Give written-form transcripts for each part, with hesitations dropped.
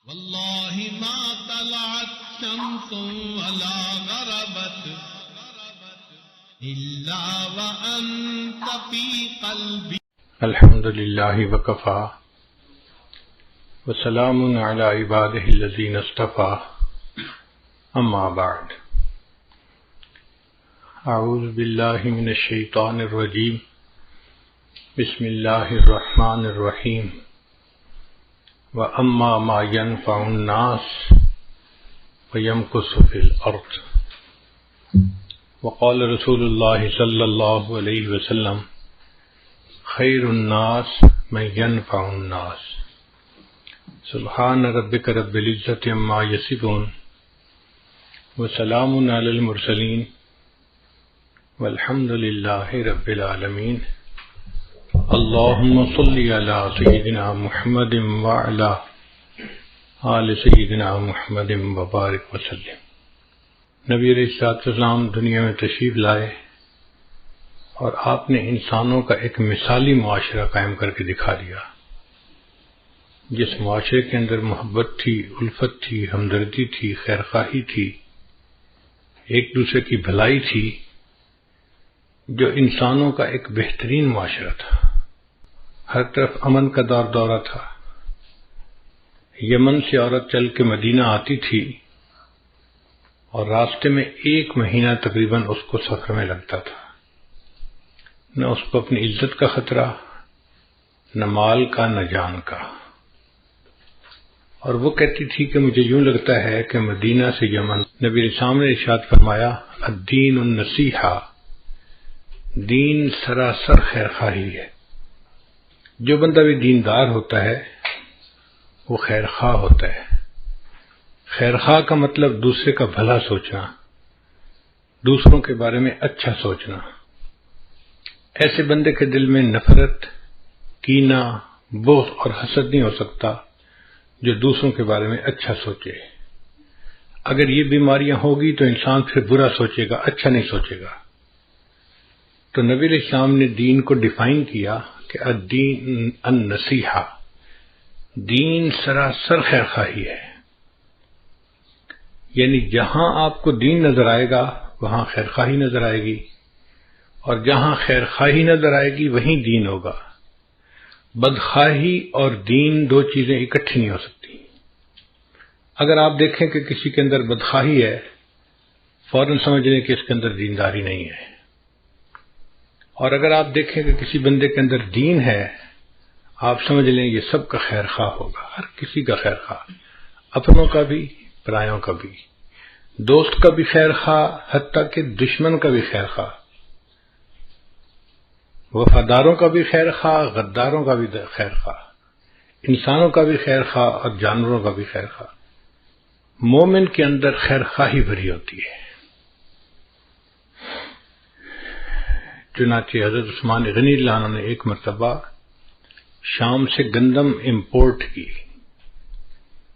والله ما طلعت شمس ولا غربت إلا وأنت في قلبي. الحمد لله وكفى وسلام على عباده الذين اصطفى أما بعد. أعوذ بالله من الشيطان الرجيم. بسم الله الرحمن الرحيم. وأما ما ينفع الناس فيمكث في الأرض. وقال رسول الله صلى الله عليه وسلم: خير الناس من ينفع الناس. سبحان ربك رب العزة عما يصفون وسلام على المرسلين والحمد لله رب العالمين. اللهم صل على سيدنا محمد وعلى آل سيدنا محمد وبارك وسلم. نبی علیہ الصلوۃ والسلام دنیا میں تشریف لائے اور آپ نے انسانوں کا ایک مثالی معاشرہ قائم کر کے دکھا دیا، جس معاشرے کے اندر محبت تھی، الفت تھی، ہمدردی تھی، خیرخواہی تھی، ایک دوسرے کی بھلائی تھی، جو انسانوں کا ایک بہترین معاشرہ تھا. ہر طرف امن کا دورہ تھا. یمن سے عورت چل کے مدینہ آتی تھی اور راستے میں 1 مہینہ تقریباً اس کو سفر میں لگتا تھا. نہ اس کو اپنی عزت کا خطرہ، نہ مال کا، نہ جان کا. اور وہ کہتی تھی کہ مجھے یوں لگتا ہے کہ مدینہ سے یمن. نبی علیہ السلام نے ارشاد فرمایا: الدین النصیحہ، دین سراسر خیرخواہی ہے. جو بندہ بھی دیندار ہوتا ہے وہ خیرخواہ ہوتا ہے. خیرخواہ کا مطلب دوسرے کا بھلا سوچنا، دوسروں کے بارے میں اچھا سوچنا. ایسے بندے کے دل میں نفرت، کینہ، بغض اور حسد نہیں ہو سکتا جو دوسروں کے بارے میں اچھا سوچے. اگر یہ بیماریاں ہوگی تو انسان پھر برا سوچے گا، اچھا نہیں سوچے گا. تو نبی علیہ السلام نے دین کو ڈیفائن کیا کہ الدین النصیحہ، دین سراسر خیرخواہی ہے. یعنی جہاں آپ کو دین نظر آئے گا وہاں خیرخواہی نظر آئے گی، اور جہاں خیرخواہی نظر آئے گی وہیں دین ہوگا. بدخواہی اور دین 2 چیزیں اکٹھی نہیں ہو سکتی. اگر آپ دیکھیں کہ کسی کے اندر بدخواہی ہے، فوراً سمجھ لیں کہ اس کے اندر دینداری نہیں ہے. اور اگر آپ دیکھیں کہ کسی بندے کے اندر دین ہے، آپ سمجھ لیں یہ سب کا خیر خواہ ہوگا، ہر کسی کا خیر خواہ، اپنوں کا بھی، پرایوں کا بھی، دوست کا بھی خیر خواہ، حتیٰ کہ دشمن کا بھی خیر خواہ، وفاداروں کا بھی خیر خواہ، غداروں کا بھی خیر خواہ، انسانوں کا بھی خیر خواہ اور جانوروں کا بھی خیر خواہ. مومن کے اندر خیر خواہی بھری ہوتی ہے. چنانچہ حضرت عثمان غنی اللہ عنہ نے ایک مرتبہ شام سے گندم امپورٹ کی.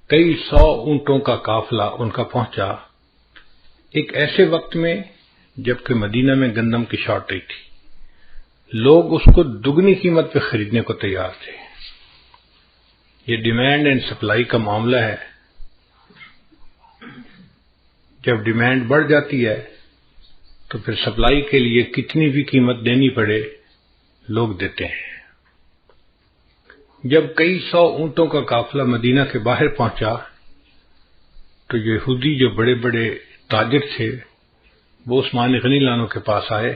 کئی 100 اونٹوں کا قافلہ ان کا پہنچا ایک ایسے وقت میں جبکہ مدینہ میں گندم کی شارٹیج تھی. لوگ اس کو دگنی قیمت پہ خریدنے کو تیار تھے. یہ ڈیمانڈ اینڈ سپلائی کا معاملہ ہے. جب ڈیمانڈ بڑھ جاتی ہے تو پھر سپلائی کے لیے کتنی بھی قیمت دینی پڑے لوگ دیتے ہیں. جب کئی 100 اونٹوں کا قافلہ مدینہ کے باہر پہنچا تو یہودی جو بڑے بڑے تاجر تھے وہ عثمان غنی اللہ عنہ کے پاس آئے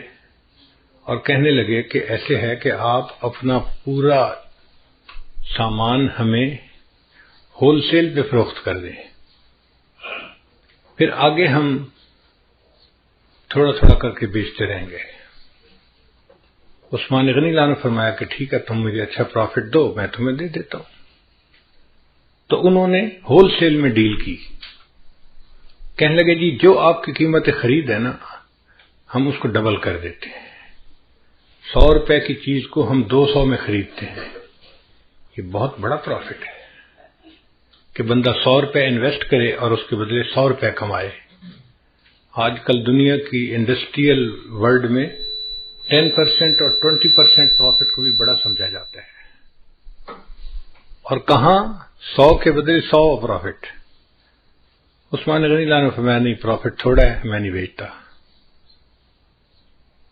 اور کہنے لگے کہ ایسے ہے کہ آپ اپنا پورا سامان ہمیں ہول سیل پہ فروخت کر دیں، پھر آگے ہم تھوڑا تھوڑا کر کے بیچتے رہیں گے. عثمان غنی اللہ نے فرمایا کہ ٹھیک ہے، تم مجھے اچھا پروفٹ دو، میں تمہیں دے دیتا ہوں. تو انہوں نے ہول سیل میں ڈیل کی. کہنے لگے جی جو آپ کی قیمت خرید ہے نا، ہم اس کو ڈبل کر دیتے ہیں. 100 روپے کی چیز کو ہم 200 میں خریدتے ہیں. یہ بہت بڑا پروفٹ ہے کہ بندہ 100 روپے انویسٹ کرے اور اس کے بدلے 100 روپے کمائے. آج کل دنیا کی انڈسٹریل ورلڈ میں 10% اور 20% پروفٹ کو بھی بڑا سمجھا جاتا ہے. اور کہاں 100 کے بدلے 100 پروفٹ. عثمان غنی اللہ نے فرمایا نہیں، پروفٹ تھوڑا ہے، میں نہیں بیچتا.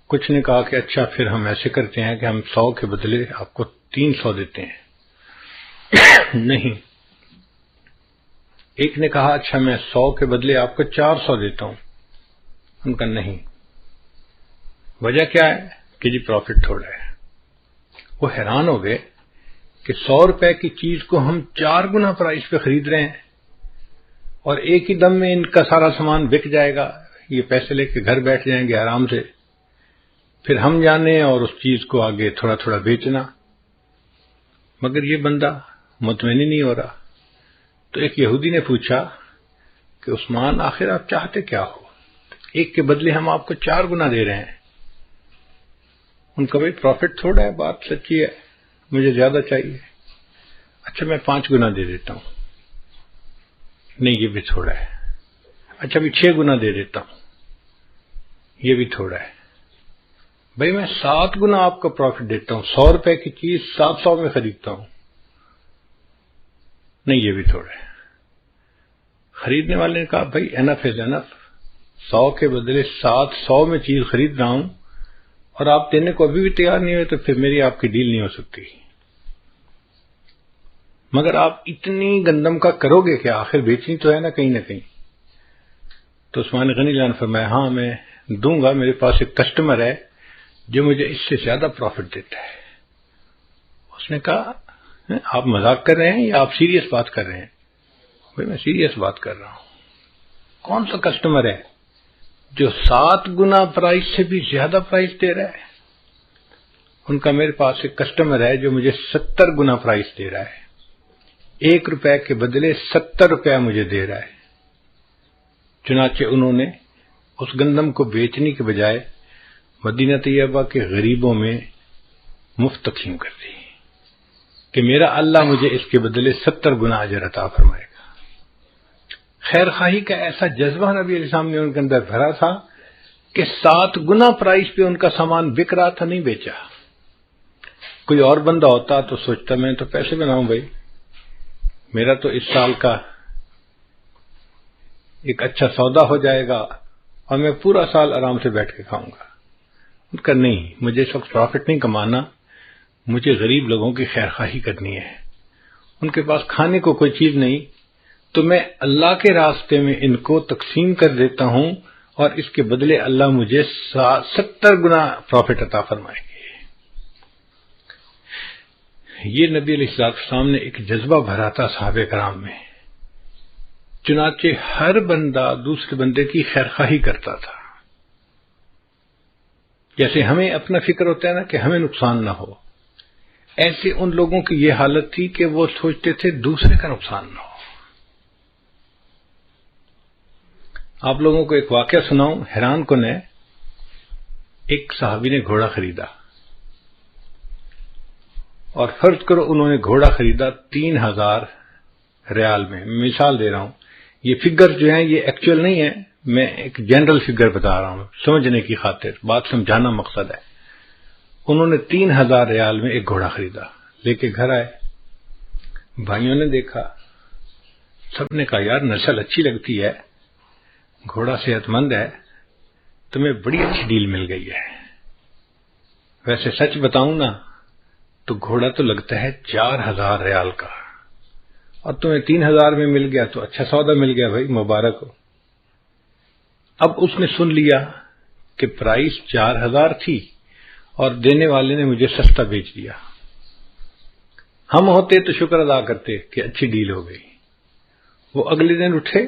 کچھ نے کہا کہ اچھا پھر ہم ایسے کرتے ہیں کہ ہم 100 کے بدلے آپ کو 300 دیتے ہیں. نہیں. ایک نے کہا اچھا میں 100 کے بدلے آپ کو 400 دیتا ہوں. ان کا نہیں. وجہ کیا ہے کہ جی پروفٹ تھوڑا ہے. وہ حیران ہو گئے کہ 100 روپے کی چیز کو ہم 4 گنا پرائس پہ خرید رہے ہیں اور ایک ہی دم میں ان کا سارا سامان بک جائے گا، یہ پیسے لے کے گھر بیٹھ جائیں گے آرام سے، پھر ہم جانے اور اس چیز کو آگے تھوڑا تھوڑا بیچنا. مگر یہ بندہ مطمئن ہی نہیں ہو رہا. تو ایک یہودی نے پوچھا کہ عثمان آخر آپ چاہتے کیا ہو؟ ایک کے بدلے ہم آپ کو 4 گنا دے رہے ہیں. ان کا بھائی پروفٹ تھوڑا ہے، بات سچی ہے، مجھے زیادہ چاہیے. اچھا میں 5 گنا دے دیتا ہوں. نہیں یہ بھی تھوڑا ہے. اچھا بھی 6 گنا دے دیتا ہوں. یہ بھی تھوڑا ہے. بھائی میں 7 گنا آپ کا پروفٹ دیتا ہوں، 100 روپے کی چیز 700 میں خریدتا ہوں. نہیں یہ بھی تھوڑا ہے. خریدنے والے نے کہا بھائی انف از انف، 100 کے بدلے 700 میں چیز خرید رہا ہوں اور آپ دینے کو ابھی بھی تیار نہیں ہوئے، تو پھر میری آپ کی ڈیل نہیں ہو سکتی. مگر آپ اتنی گندم کا کرو گے کہ آخر بیچنی تو ہے نا کہیں نہ کہیں. تو عثمان غنی اللہ نے فرمایا ہاں میں دوں گا، میرے پاس ایک کسٹمر ہے جو مجھے اس سے زیادہ پروفٹ دیتا ہے. اس نے کہا آپ مذاق کر رہے ہیں یا آپ سیریس بات کر رہے ہیں؟ بھائی میں سیریس بات کر رہا ہوں. کون سا کسٹمر ہے جو 7 گنا پرائس سے بھی زیادہ پرائس دے رہا ہے؟ ان کا میرے پاس ایک کسٹمر ہے جو مجھے 70 گنا پرائس دے رہا ہے، 1 روپے کے بدلے 70 روپے مجھے دے رہا ہے. چنانچہ انہوں نے اس گندم کو بیچنے کے بجائے مدینہ طیبہ کے غریبوں میں مفت تقسیم کر دی کہ میرا اللہ مجھے اس کے بدلے 70 گنا اجر عطا فرمائے گا. خیر خواہی کا ایسا جذبہ نبی علیہ السلام نے ان کے اندر بھرا تھا کہ 7 گنا پرائس پہ ان کا سامان بک رہا تھا، نہیں بیچا. کوئی اور بندہ ہوتا تو سوچتا میں تو پیسے بناؤں بھائی، میرا تو اس سال کا ایک اچھا سودا ہو جائے گا اور میں پورا سال آرام سے بیٹھ کے کھاؤں گا. ان کا نہیں، مجھے اس وقت پروفٹ نہیں کمانا، مجھے غریب لوگوں کی خیر خواہی کرنی ہے. ان کے پاس کھانے کو کوئی چیز نہیں تو میں اللہ کے راستے میں ان کو تقسیم کر دیتا ہوں اور اس کے بدلے اللہ مجھے 70 گنا پروفٹ عطا فرمائے گے. یہ نبی علیہ السلام نے ایک جذبہ بھرا تھا صحابہ کرام میں. چنانچہ ہر بندہ دوسرے بندے کی خیر خواہی کرتا تھا. جیسے ہمیں اپنا فکر ہوتا ہے نا کہ ہمیں نقصان نہ ہو، ایسے ان لوگوں کی یہ حالت تھی کہ وہ سوچتے تھے دوسرے کا نقصان نہ ہو. آپ لوگوں کو ایک واقعہ سناؤں حیران کن ہے. ایک صحابی نے گھوڑا خریدا اور فرض کرو انہوں نے گھوڑا خریدا 3000 ریال میں. مثال دے رہا ہوں، یہ فگر جو ہیں یہ ایکچوئل نہیں ہے، میں ایک جنرل فگر بتا رہا ہوں سمجھنے کی خاطر، بات سمجھانا مقصد ہے. انہوں نے 3000 ریال میں ایک گھوڑا خریدا، لے کے گھر آئے. بھائیوں نے دیکھا، سب نے کہا یار نسل اچھی لگتی ہے، گھوڑا صحت مند ہے، تمہیں بڑی اچھی ڈیل مل گئی ہے. ویسے سچ بتاؤں نا تو گھوڑا تو لگتا ہے 4000 ریال کا اور تمہیں 3000 میں مل گیا تو اچھا سودا مل گیا بھائی، مبارک ہو. اب اس نے سن لیا کہ پرائس 4000 تھی اور دینے والے نے مجھے سستا بیچ دیا. ہم ہوتے تو شکر ادا کرتے کہ اچھی ڈیل ہو گئی. وہ اگلے دن اٹھے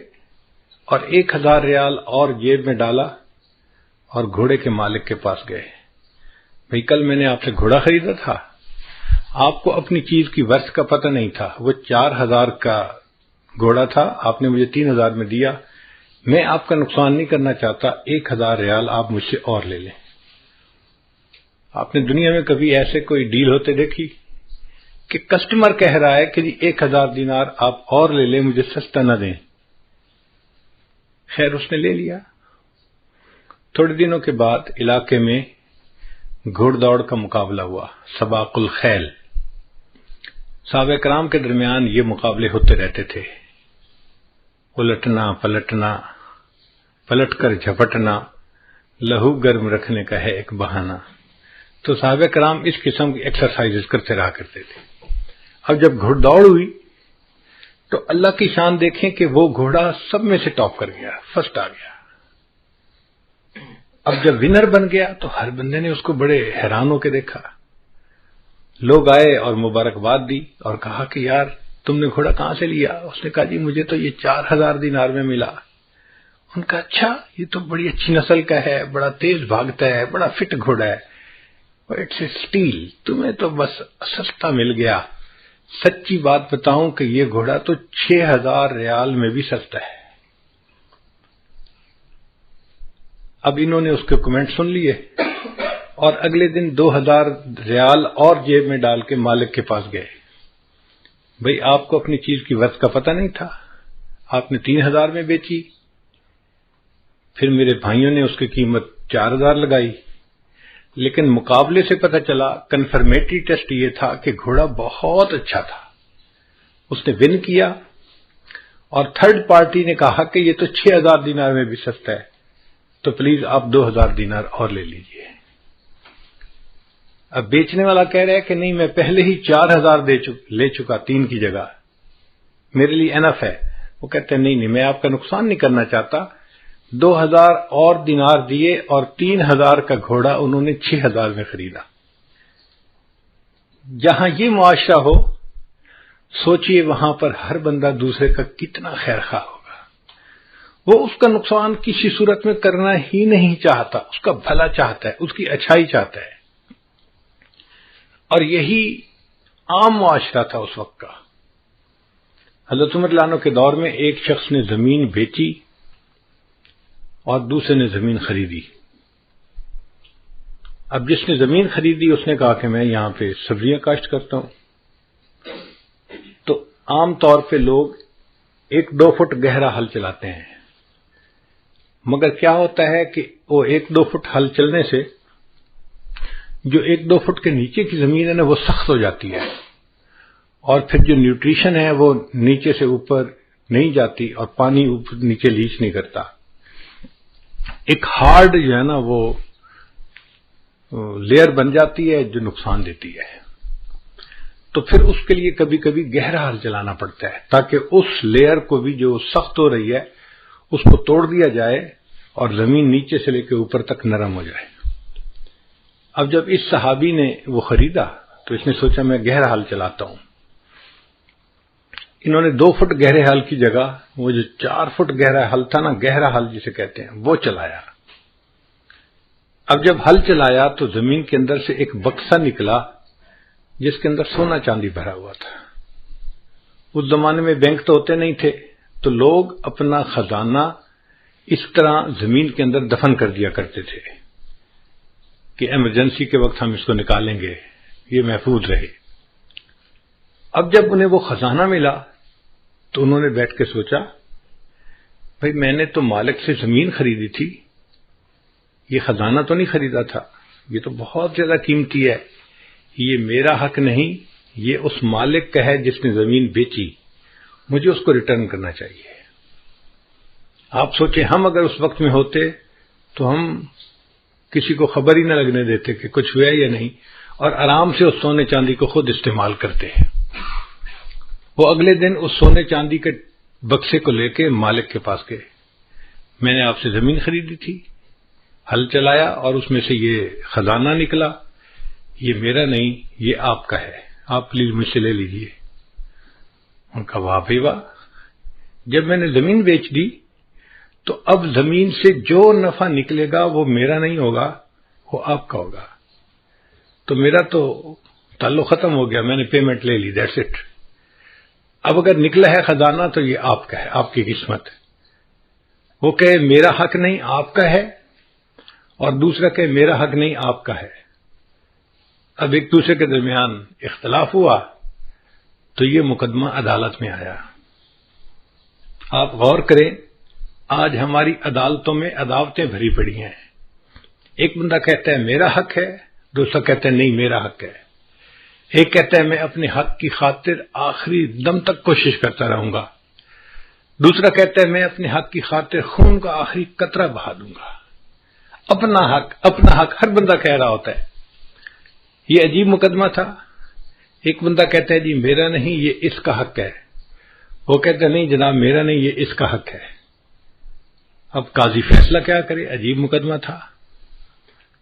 اور 1000 ریال اور جیب میں ڈالا اور گھوڑے کے مالک کے پاس گئے. بھئی کل میں نے آپ سے گھوڑا خریدا تھا، آپ کو اپنی چیز کی ورث کا پتہ نہیں تھا، وہ 4000 کا گھوڑا تھا، آپ نے مجھے 3000 میں دیا، میں آپ کا نقصان نہیں کرنا چاہتا، 1000 ریال آپ مجھ سے اور لے لیں. آپ نے دنیا میں کبھی ایسے کوئی ڈیل ہوتے دیکھی کہ کسٹمر کہہ رہا ہے کہ جی 1000 دینار آپ اور لے لیں، مجھے سستا نہ دیں؟ خیر اس نے لے لیا. تھوڑے دنوں کے بعد علاقے میں گھوڑ دوڑ کا مقابلہ ہوا، سباق الخیل. صحابہ کرام کے درمیان یہ مقابلے ہوتے رہتے تھے، الٹنا پلٹنا، پلٹ کر جھپٹنا، لہو گرم رکھنے کا ہے ایک بہانہ۔ تو صحابہ کرام اس قسم کی ایکسرسائز کرتے رہا کرتے تھے۔ اب جب گھوڑ دوڑ ہوئی تو اللہ کی شان دیکھیں کہ وہ گھوڑا سب میں سے ٹاپ کر گیا، فرسٹ آ گیا۔ اب جب ونر بن گیا تو ہر بندے نے اس کو بڑے حیران ہو کے دیکھا۔ لوگ آئے اور مبارکباد دی اور کہا کہ یار تم نے گھوڑا کہاں سے لیا؟ اس نے کہا جی مجھے تو یہ 4000 دینار میں ملا۔ ان کا اچھا، یہ تو بڑی اچھی نسل کا ہے، بڑا تیز بھاگتا ہے، بڑا فٹ گھوڑا ہے۔ اٹس اے اسٹیل، تمہیں تو بس سستا مل گیا۔ سچی بات بتاؤں کہ یہ گھوڑا تو 6000 ریال میں بھی سستا ہے۔ اب انہوں نے اس کے کمنٹ سن لیے اور اگلے دن 2000 ریال اور جیب میں ڈال کے مالک کے پاس گئے۔ بھئی آپ کو اپنی چیز کی ورث کا پتہ نہیں تھا، آپ نے 3000 میں بیچی، پھر میرے بھائیوں نے اس کی قیمت 4000 لگائی، لیکن مقابلے سے پتہ چلا، کنفرمیٹری ٹیسٹ یہ تھا کہ گھوڑا بہت اچھا تھا، اس نے ون کیا، اور تھرڈ پارٹی نے کہا کہ یہ تو 6000 دینار میں بھی سستا ہے، تو پلیز آپ 2000 دینار اور لے لیجئے۔ اب بیچنے والا کہہ رہا ہے کہ نہیں میں پہلے ہی 4000 لے چکا 3 کی جگہ، میرے لیے انف ہے۔ وہ کہتے ہیں نہیں میں آپ کا نقصان نہیں کرنا چاہتا، 2000 اور دینار دیے اور 3000 کا گھوڑا انہوں نے 6000 میں خریدا۔ جہاں یہ معاشرہ ہو، سوچئے وہاں پر ہر بندہ دوسرے کا کتنا خیر خواہ ہوگا۔ وہ اس کا نقصان کسی صورت میں کرنا ہی نہیں چاہتا، اس کا بھلا چاہتا ہے، اس کی اچھائی چاہتا ہے، اور یہی عام معاشرہ تھا اس وقت کا۔ حضرت عمر لانو کے دور میں ایک شخص نے زمین بیچی اور دوسرے نے زمین خریدی۔ اب جس نے زمین خریدی اس نے کہا کہ میں یہاں پہ سبزیاں کاشت کرتا ہوں، تو عام طور پہ لوگ 1-2 فٹ گہرا ہل چلاتے ہیں، مگر کیا ہوتا ہے کہ وہ 1-2 فٹ ہل چلنے سے جو 1-2 فٹ کے نیچے کی زمین ہے نا وہ سخت ہو جاتی ہے، اور پھر جو نیوٹریشن ہے وہ نیچے سے اوپر نہیں جاتی اور پانی اوپر نیچے لیچ نہیں کرتا، ایک ہارڈ جو ہے نا وہ لیئر بن جاتی ہے جو نقصان دیتی ہے۔ تو پھر اس کے لیے کبھی کبھی گہرا ہل چلانا پڑتا ہے تاکہ اس لیئر کو بھی جو سخت ہو رہی ہے اس کو توڑ دیا جائے اور زمین نیچے سے لے کے اوپر تک نرم ہو جائے۔ اب جب اس صحابی نے وہ خریدا تو اس نے سوچا میں گہرا ہل چلاتا ہوں۔ انہوں نے 2 فٹ گہرے ہل کی جگہ وہ جو 4 فٹ گہرا ہل تھا نا، گہرا ہل جسے کہتے ہیں، وہ چلایا۔ اب جب ہل چلایا تو زمین کے اندر سے ایک بکسا نکلا جس کے اندر سونا چاندی بھرا ہوا تھا۔ اس زمانے میں بینک تو ہوتے نہیں تھے، تو لوگ اپنا خزانہ اس طرح زمین کے اندر دفن کر دیا کرتے تھے کہ ایمرجنسی کے وقت ہم اس کو نکالیں گے، یہ محفوظ رہے۔ اب جب انہیں وہ خزانہ ملا تو انہوں نے بیٹھ کے سوچا بھئی میں نے تو مالک سے زمین خریدی تھی، یہ خزانہ تو نہیں خریدا تھا، یہ تو بہت زیادہ قیمتی ہے، یہ میرا حق نہیں، یہ اس مالک کا ہے جس نے زمین بیچی، مجھے اس کو ریٹرن کرنا چاہیے۔ آپ سوچیں ہم اگر اس وقت میں ہوتے تو ہم کسی کو خبر ہی نہ لگنے دیتے کہ کچھ ہوا یا نہیں، اور آرام سے اس سونے چاندی کو خود استعمال کرتے ہیں۔ وہ اگلے دن اس سونے چاندی کے بکسے کو لے کے مالک کے پاس گئے، میں نے آپ سے زمین خریدی تھی، ہل چلایا اور اس میں سے یہ خزانہ نکلا، یہ میرا نہیں، یہ آپ کا ہے، آپ پلیز مجھ سے لے لیجئے۔ ان کا واہ بھائی واہ، جب میں نے زمین بیچ دی تو اب زمین سے جو نفع نکلے گا وہ میرا نہیں ہوگا، وہ آپ کا ہوگا، تو میرا تو تعلق ختم ہو گیا، میں نے پیمنٹ لے لی، دیٹس اٹ۔ اب اگر نکلا ہے خزانہ تو یہ آپ کا ہے، آپ کی قسمت۔ وہ کہے میرا حق نہیں آپ کا ہے، اور دوسرا کہے میرا حق نہیں آپ کا ہے، اب ایک دوسرے کے درمیان اختلاف ہوا تو یہ مقدمہ عدالت میں آیا۔ آپ غور کریں، آج ہماری عدالتوں میں عداوتیں بھری پڑی ہیں، ایک بندہ کہتا ہے میرا حق ہے، دوسرا کہتا ہے نہیں میرا حق ہے، ایک کہتا ہے میں اپنے حق کی خاطر آخری دم تک کوشش کرتا رہوں گا، دوسرا کہتا ہے میں اپنے حق کی خاطر خون کا آخری قطرہ بہا دوں گا۔ اپنا حق ہر بندہ کہہ رہا ہوتا ہے۔ یہ عجیب مقدمہ تھا۔ ایک بندہ کہتا ہے جی میرا نہیں، یہ اس کا حق ہے، وہ کہتا ہے نہیں جناب میرا نہیں، یہ اس کا حق ہے۔ اب قاضی فیصلہ کیا کرے؟ عجیب مقدمہ تھا،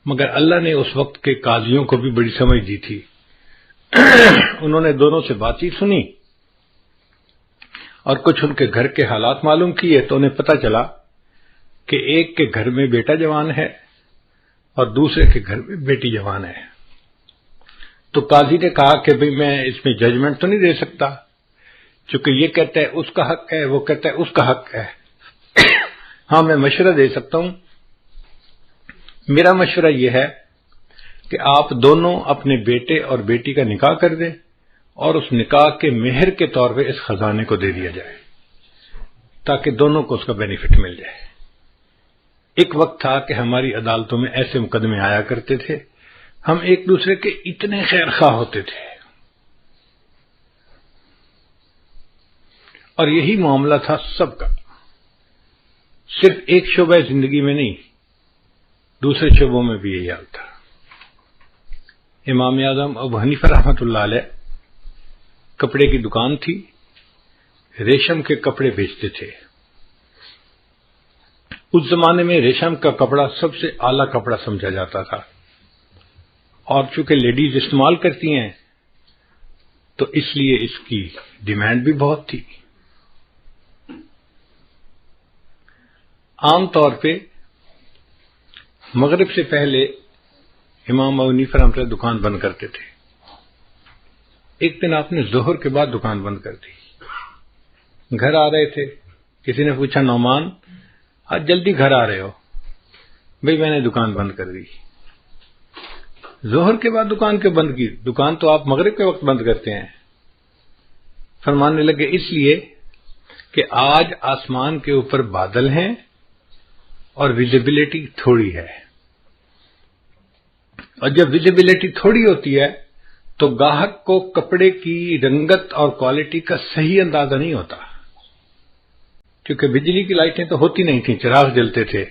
مگر اللہ نے اس وقت کے قاضیوں کو بھی بڑی سمجھ دی تھی۔ انہوں نے دونوں سے بات چیت سنی اور کچھ ان کے گھر کے حالات معلوم کیے تو انہیں پتہ چلا کہ ایک کے گھر میں بیٹا جوان ہے اور دوسرے کے گھر میں بیٹی جوان ہے۔ تو قاضی نے کہا کہ بھئی میں اس میں ججمنٹ تو نہیں دے سکتا، چونکہ یہ کہتا ہے اس کا حق ہے، وہ کہتا ہے اس کا حق ہے۔ ہاں میں مشورہ دے سکتا ہوں، میرا مشورہ یہ ہے کہ آپ دونوں اپنے بیٹے اور بیٹی کا نکاح کر دیں اور اس نکاح کے مہر کے طور پہ اس خزانے کو دے دیا جائے تاکہ دونوں کو اس کا بینیفٹ مل جائے۔ ایک وقت تھا کہ ہماری عدالتوں میں ایسے مقدمے آیا کرتے تھے، ہم ایک دوسرے کے اتنے خیر خواہ ہوتے تھے، اور یہی معاملہ تھا سب کا، صرف ایک شعبہ زندگی میں نہیں، دوسرے شعبوں میں بھی یہی حال تھا۔ امام اعظم ابو حنیفہ رحمۃ اللہ علیہ کپڑے کی دکان تھی، ریشم کے کپڑے بیچتے تھے۔ اس زمانے میں ریشم کا کپڑا سب سے اعلیٰ کپڑا سمجھا جاتا تھا، اور چونکہ لیڈیز استعمال کرتی ہیں تو اس لیے اس کی ڈیمانڈ بھی بہت تھی۔ عام طور پہ مغرب سے پہلے امام ابو حنیفہ رحمۃ اللہ دکان بند کرتے تھے۔ ایک دن آپ نے ظہر کے بعد دکان بند کر دی۔ گھر آ رہے تھے، کسی نے پوچھا نعمان آج جلدی گھر آ رہے ہو؟ بھئی میں نے دکان بند کر دی۔ ظہر کے بعد دکان کیوں بند کی؟ دکان تو آپ مغرب کے وقت بند کرتے ہیں۔ فرمانے لگے اس لیے کہ آج آسمان کے اوپر بادل ہیں اور ویزیبلٹی تھوڑی ہے، اور جب ویزیبلٹی تھوڑی ہوتی ہے تو گاہک کو کپڑے کی رنگت اور کوالٹی کا صحیح اندازہ نہیں ہوتا، کیونکہ بجلی کی لائٹیں تو ہوتی نہیں تھیں، چراغ جلتے تھے۔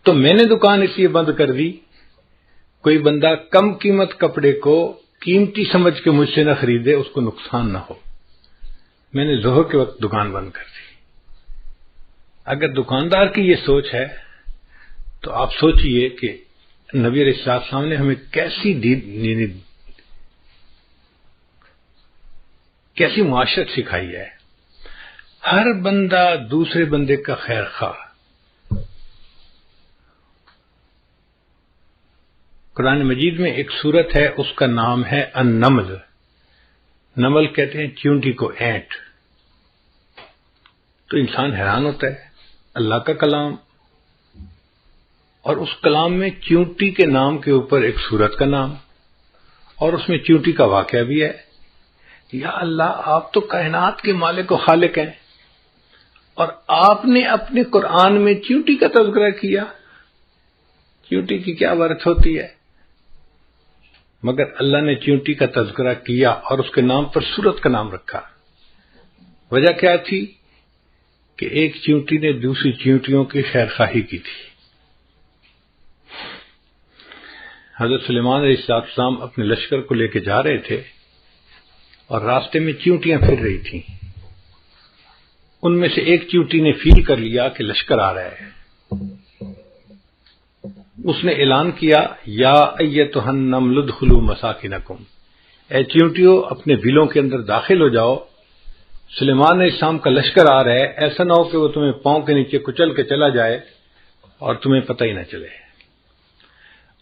تو میں نے دکان اس لیے بند کر دی کوئی بندہ کم قیمت کپڑے کو قیمتی سمجھ کے مجھ سے نہ خریدے، اس کو نقصان نہ ہو۔ میں نے ظہر کے وقت دکان بند کر دی۔ اگر دکاندار کی یہ سوچ ہے تو آپ سوچئے کہ نبی علیہ السلام نے ہمیں کیسی معاشرت سکھائی ہے۔ ہر بندہ دوسرے بندے کا خیر خواہ۔ قرآن مجید میں ایک سورت ہے، اس کا نام ہے النمل۔ نمل کہتے ہیں چیونٹی کو، اینٹ۔ تو انسان حیران ہوتا ہے، اللہ کا کلام، اور اس کلام میں چیونٹی کے نام کے اوپر ایک سورت کا نام، اور اس میں چیونٹی کا واقعہ بھی ہے۔ یا اللہ، آپ تو کائنات کے مالک و خالق ہیں، اور آپ نے اپنے قرآن میں چیونٹی کا تذکرہ کیا۔ چیونٹی کی کیا ورت ہوتی ہے؟ مگر اللہ نے چیونٹی کا تذکرہ کیا اور اس کے نام پر سورت کا نام رکھا۔ وجہ کیا تھی؟ کہ ایک چیونٹی نے دوسری چیونٹیوں کی خیر خواہی کی تھی۔ حضرت سلیمان علیہ السلام اپنے لشکر کو لے کے جا رہے تھے اور راستے میں چیونٹیاں پھر رہی تھیں۔ ان میں سے ایک چیونٹی نے فیل کر لیا کہ لشکر آ رہا ہے۔ اس نے اعلان کیا، یا ایتھا النمل ادخلوا مساکنکم، اے چیونٹیوں اپنے بلوں کے اندر داخل ہو جاؤ، سلیمان علیہ السلام کا لشکر آ رہا ہے، ایسا نہ ہو کہ وہ تمہیں پاؤں کے نیچے کچل کے چلا جائے اور تمہیں پتہ ہی نہ چلے۔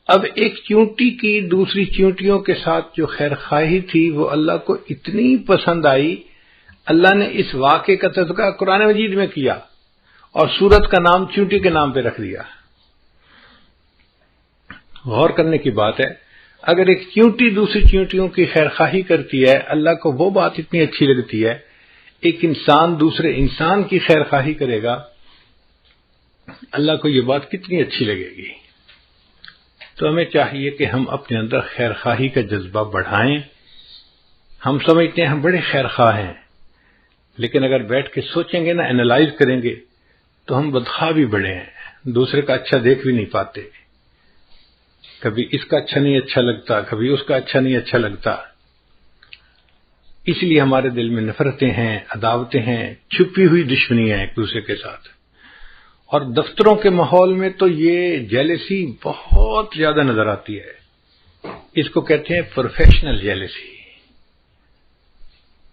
اب ایک چیونٹی کی دوسری چیونٹیوں کے ساتھ جو خیر خواہی تھی وہ اللہ کو اتنی پسند آئی، اللہ نے اس واقعے کا تذکرہ قرآن مجید میں کیا اور سورت کا نام چیونٹی کے نام پہ رکھ دیا۔ غور کرنے کی بات ہے، اگر ایک چیونٹی دوسری چیونٹیوں کی خیر خواہی کرتی ہے، اللہ کو وہ بات اتنی اچھی لگتی ہے، ایک انسان دوسرے انسان کی خیر خواہی کرے گا، اللہ کو یہ بات کتنی اچھی لگے گی۔ تو ہمیں چاہیے کہ ہم اپنے اندر خیر خواہی کا جذبہ بڑھائیں. ہم سمجھتے ہیں ہم بڑے خیر خواہ ہیں، لیکن اگر بیٹھ کے سوچیں گے نا، اینالائز کریں گے، تو ہم بدخواہ بھی بڑے ہیں، دوسرے کا اچھا دیکھ بھی نہیں پاتے. کبھی اس کا اچھا نہیں اچھا لگتا، کبھی اس کا اچھا نہیں اچھا لگتا. اس لیے ہمارے دل میں نفرتیں ہیں، عداوتیں ہیں، چھپی ہوئی دشمنیاں ہیں ایک دوسرے کے ساتھ. اور دفتروں کے ماحول میں تو یہ جیلسی بہت زیادہ نظر آتی ہے. اس کو کہتے ہیں پروفیشنل جیلسی.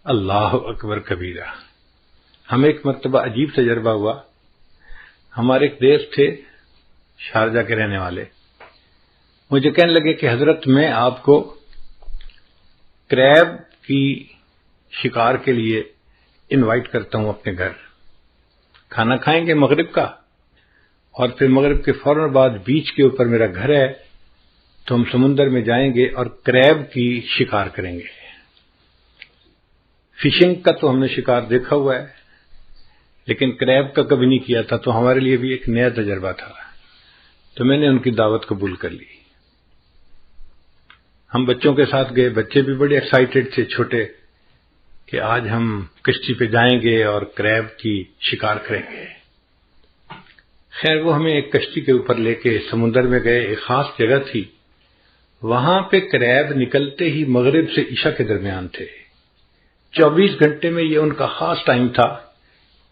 اللہ اکبر کبیرہ. ہمیں ایک مرتبہ عجیب تجربہ ہوا. ہمارے ایک دوست تھے شارجہ کے رہنے والے، مجھے کہنے لگے کہ حضرت میں آپ کو کریب کی شکار کے لیے انوائٹ کرتا ہوں اپنے گھر. کھانا کھائیں گے مغرب کا، اور پھر مغرب کے فوراً بعد بیچ کے اوپر میرا گھر ہے، تو ہم سمندر میں جائیں گے اور کریب کی شکار کریں گے. فشنگ کا تو ہم نے شکار دیکھا ہوا ہے، لیکن کریب کا کبھی نہیں کیا تھا، تو ہمارے لیے بھی ایک نیا تجربہ تھا. تو میں نے ان کی دعوت قبول کر لی. ہم بچوں کے ساتھ گئے، بچے بھی بڑے ایکسائٹڈ تھے چھوٹے، کہ آج ہم کشتی پہ جائیں گے اور کریب کی شکار کریں گے. خیر وہ ہمیں ایک کشتی کے اوپر لے کے سمندر میں گئے. ایک خاص جگہ تھی، وہاں پہ کریب نکلتے ہی مغرب سے عشاء کے درمیان تھے. 24 گھنٹے میں یہ ان کا خاص ٹائم تھا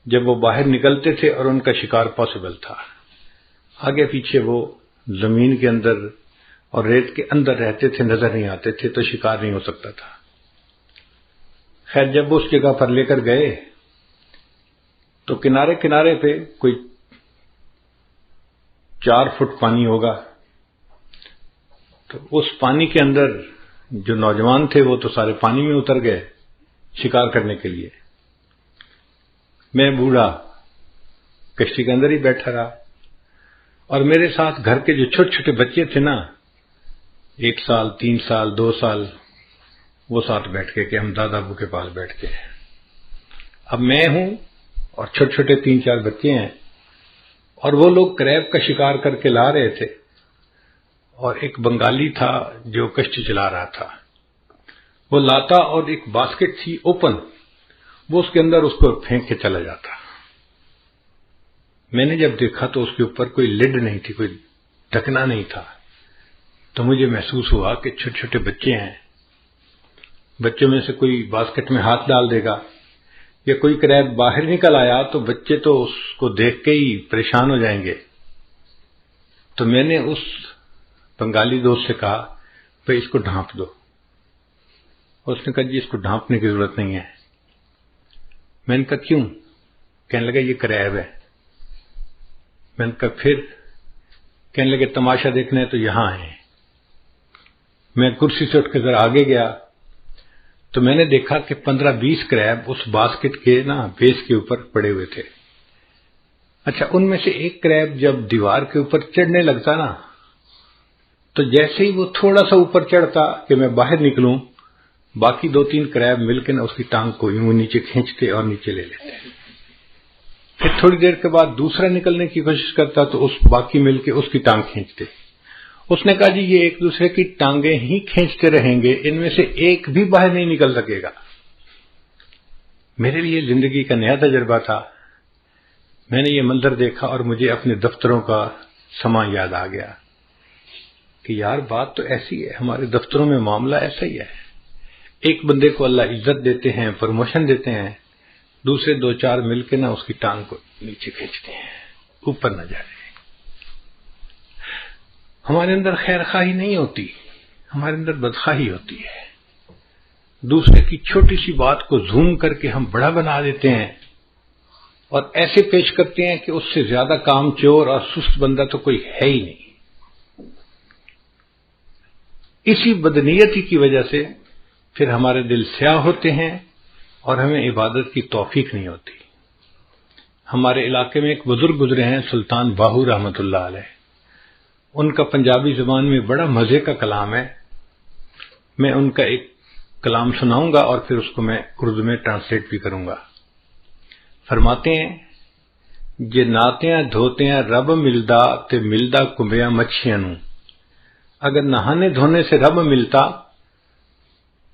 جب وہ باہر نکلتے تھے اور ان کا شکار پاسبل تھا. آگے پیچھے وہ زمین کے اندر اور ریت کے اندر رہتے تھے، نظر نہیں آتے تھے، تو شکار نہیں ہو سکتا تھا. خیر جب وہ اس جگہ پر لے کر گئے تو کنارے کنارے پہ کوئی 4 فٹ پانی ہوگا. تو اس پانی کے اندر جو نوجوان تھے وہ تو سارے پانی میں اتر گئے شکار کرنے کے لیے. میں بوڑھا کشتی کے اندر ہی بیٹھا رہا، اور میرے ساتھ گھر کے جو چھوٹے چھوٹے بچے تھے نا، 1 سال 3 سال 2 سال، وہ ساتھ بیٹھ کے کہ ہم دادا ابو کے پاس بیٹھ کے. اب میں ہوں اور چھوٹے چھوٹے 3-4 بچے ہیں، اور وہ لوگ کریب کا شکار کر کے لا رہے تھے. اور ایک بنگالی تھا جو کشتی چلا رہا تھا، وہ لاتا اور ایک باسکٹ تھی اوپن، وہ اس کے اندر اس کو پھینک کے چلا جاتا. میں نے جب دیکھا تو اس کے اوپر کوئی لڈ نہیں تھی، کوئی ڈھکنا نہیں تھا. تو مجھے محسوس ہوا کہ چھوٹے چھوٹے بچے ہیں، بچوں میں سے کوئی باسکٹ میں ہاتھ ڈال دے گا یا کوئی کریب باہر نکل آیا تو بچے تو اس کو دیکھ کے ہی پریشان ہو جائیں گے. تو میں نے اس بنگالی دوست سے کہا بھائی اس کو ڈھانپ دو. اس نے کہا جی اس کو ڈھانپنے کی ضرورت نہیں ہے. میں نے کہا کیوں؟ کہنے لگا یہ کریب ہے. میں نے کہا پھر؟ کہنے لگے تماشا دیکھنا ہے تو یہاں آئے. میں کرسی سے اٹھ کے ذرا آگے گیا تو میں نے دیکھا کہ 15-20 کریب اس باسکٹ کے نا بیس کے اوپر پڑے ہوئے تھے. اچھا ان میں سے ایک کریب جب دیوار کے اوپر چڑھنے لگتا نا، تو جیسے ہی وہ تھوڑا سا اوپر چڑھتا کہ میں باہر نکلوں، باقی 2-3 کریب مل کے نا اس کی ٹانگ کو یوں نیچے کھینچتے اور نیچے لے لیتے. پھر تھوڑی دیر کے بعد دوسرا نکلنے کی کوشش کرتا تو اس باقی مل کے اس کی ٹانگ کھینچتے. اس نے کہا جی یہ ایک دوسرے کی ٹانگیں ہی کھینچتے رہیں گے، ان میں سے ایک بھی باہر نہیں نکل سکے گا. میرے لیے زندگی کا نیا تجربہ تھا. میں نے یہ منظر دیکھا اور مجھے اپنے دفتروں کا سما یاد آ گیا کہ یار بات تو ایسی ہے، ہمارے دفتروں میں معاملہ ایسا ہی ہے. ایک بندے کو اللہ عزت دیتے ہیں، پروموشن دیتے ہیں، دوسرے 2-4 مل کے نا اس کی ٹانگ کو نیچے کھینچتے ہیں، اوپر نہ جائے. ہمارے اندر خیر خواہی نہیں ہوتی، ہمارے اندر بدخواہی ہوتی ہے. دوسرے کی چھوٹی سی بات کو زوم کر کے ہم بڑا بنا دیتے ہیں اور ایسے پیش کرتے ہیں کہ اس سے زیادہ کام چور اور سست بندہ تو کوئی ہے ہی نہیں. اسی بدنیتی کی وجہ سے پھر ہمارے دل سیاہ ہوتے ہیں اور ہمیں عبادت کی توفیق نہیں ہوتی. ہمارے علاقے میں ایک بزرگ گزرے ہیں سلطان باہو رحمۃ اللہ علیہ. ان کا پنجابی زبان میں بڑا مزے کا کلام ہے. میں ان کا ایک کلام سناؤں گا اور پھر اس کو میں اردو میں ٹرانسلیٹ بھی کروں گا. فرماتے ہیں جے ناتیاں دھوتیاں رب ملدا تے ملدا کنبیاں مچھیاں نوں، اگر نہانے دھونے سے رب ملتا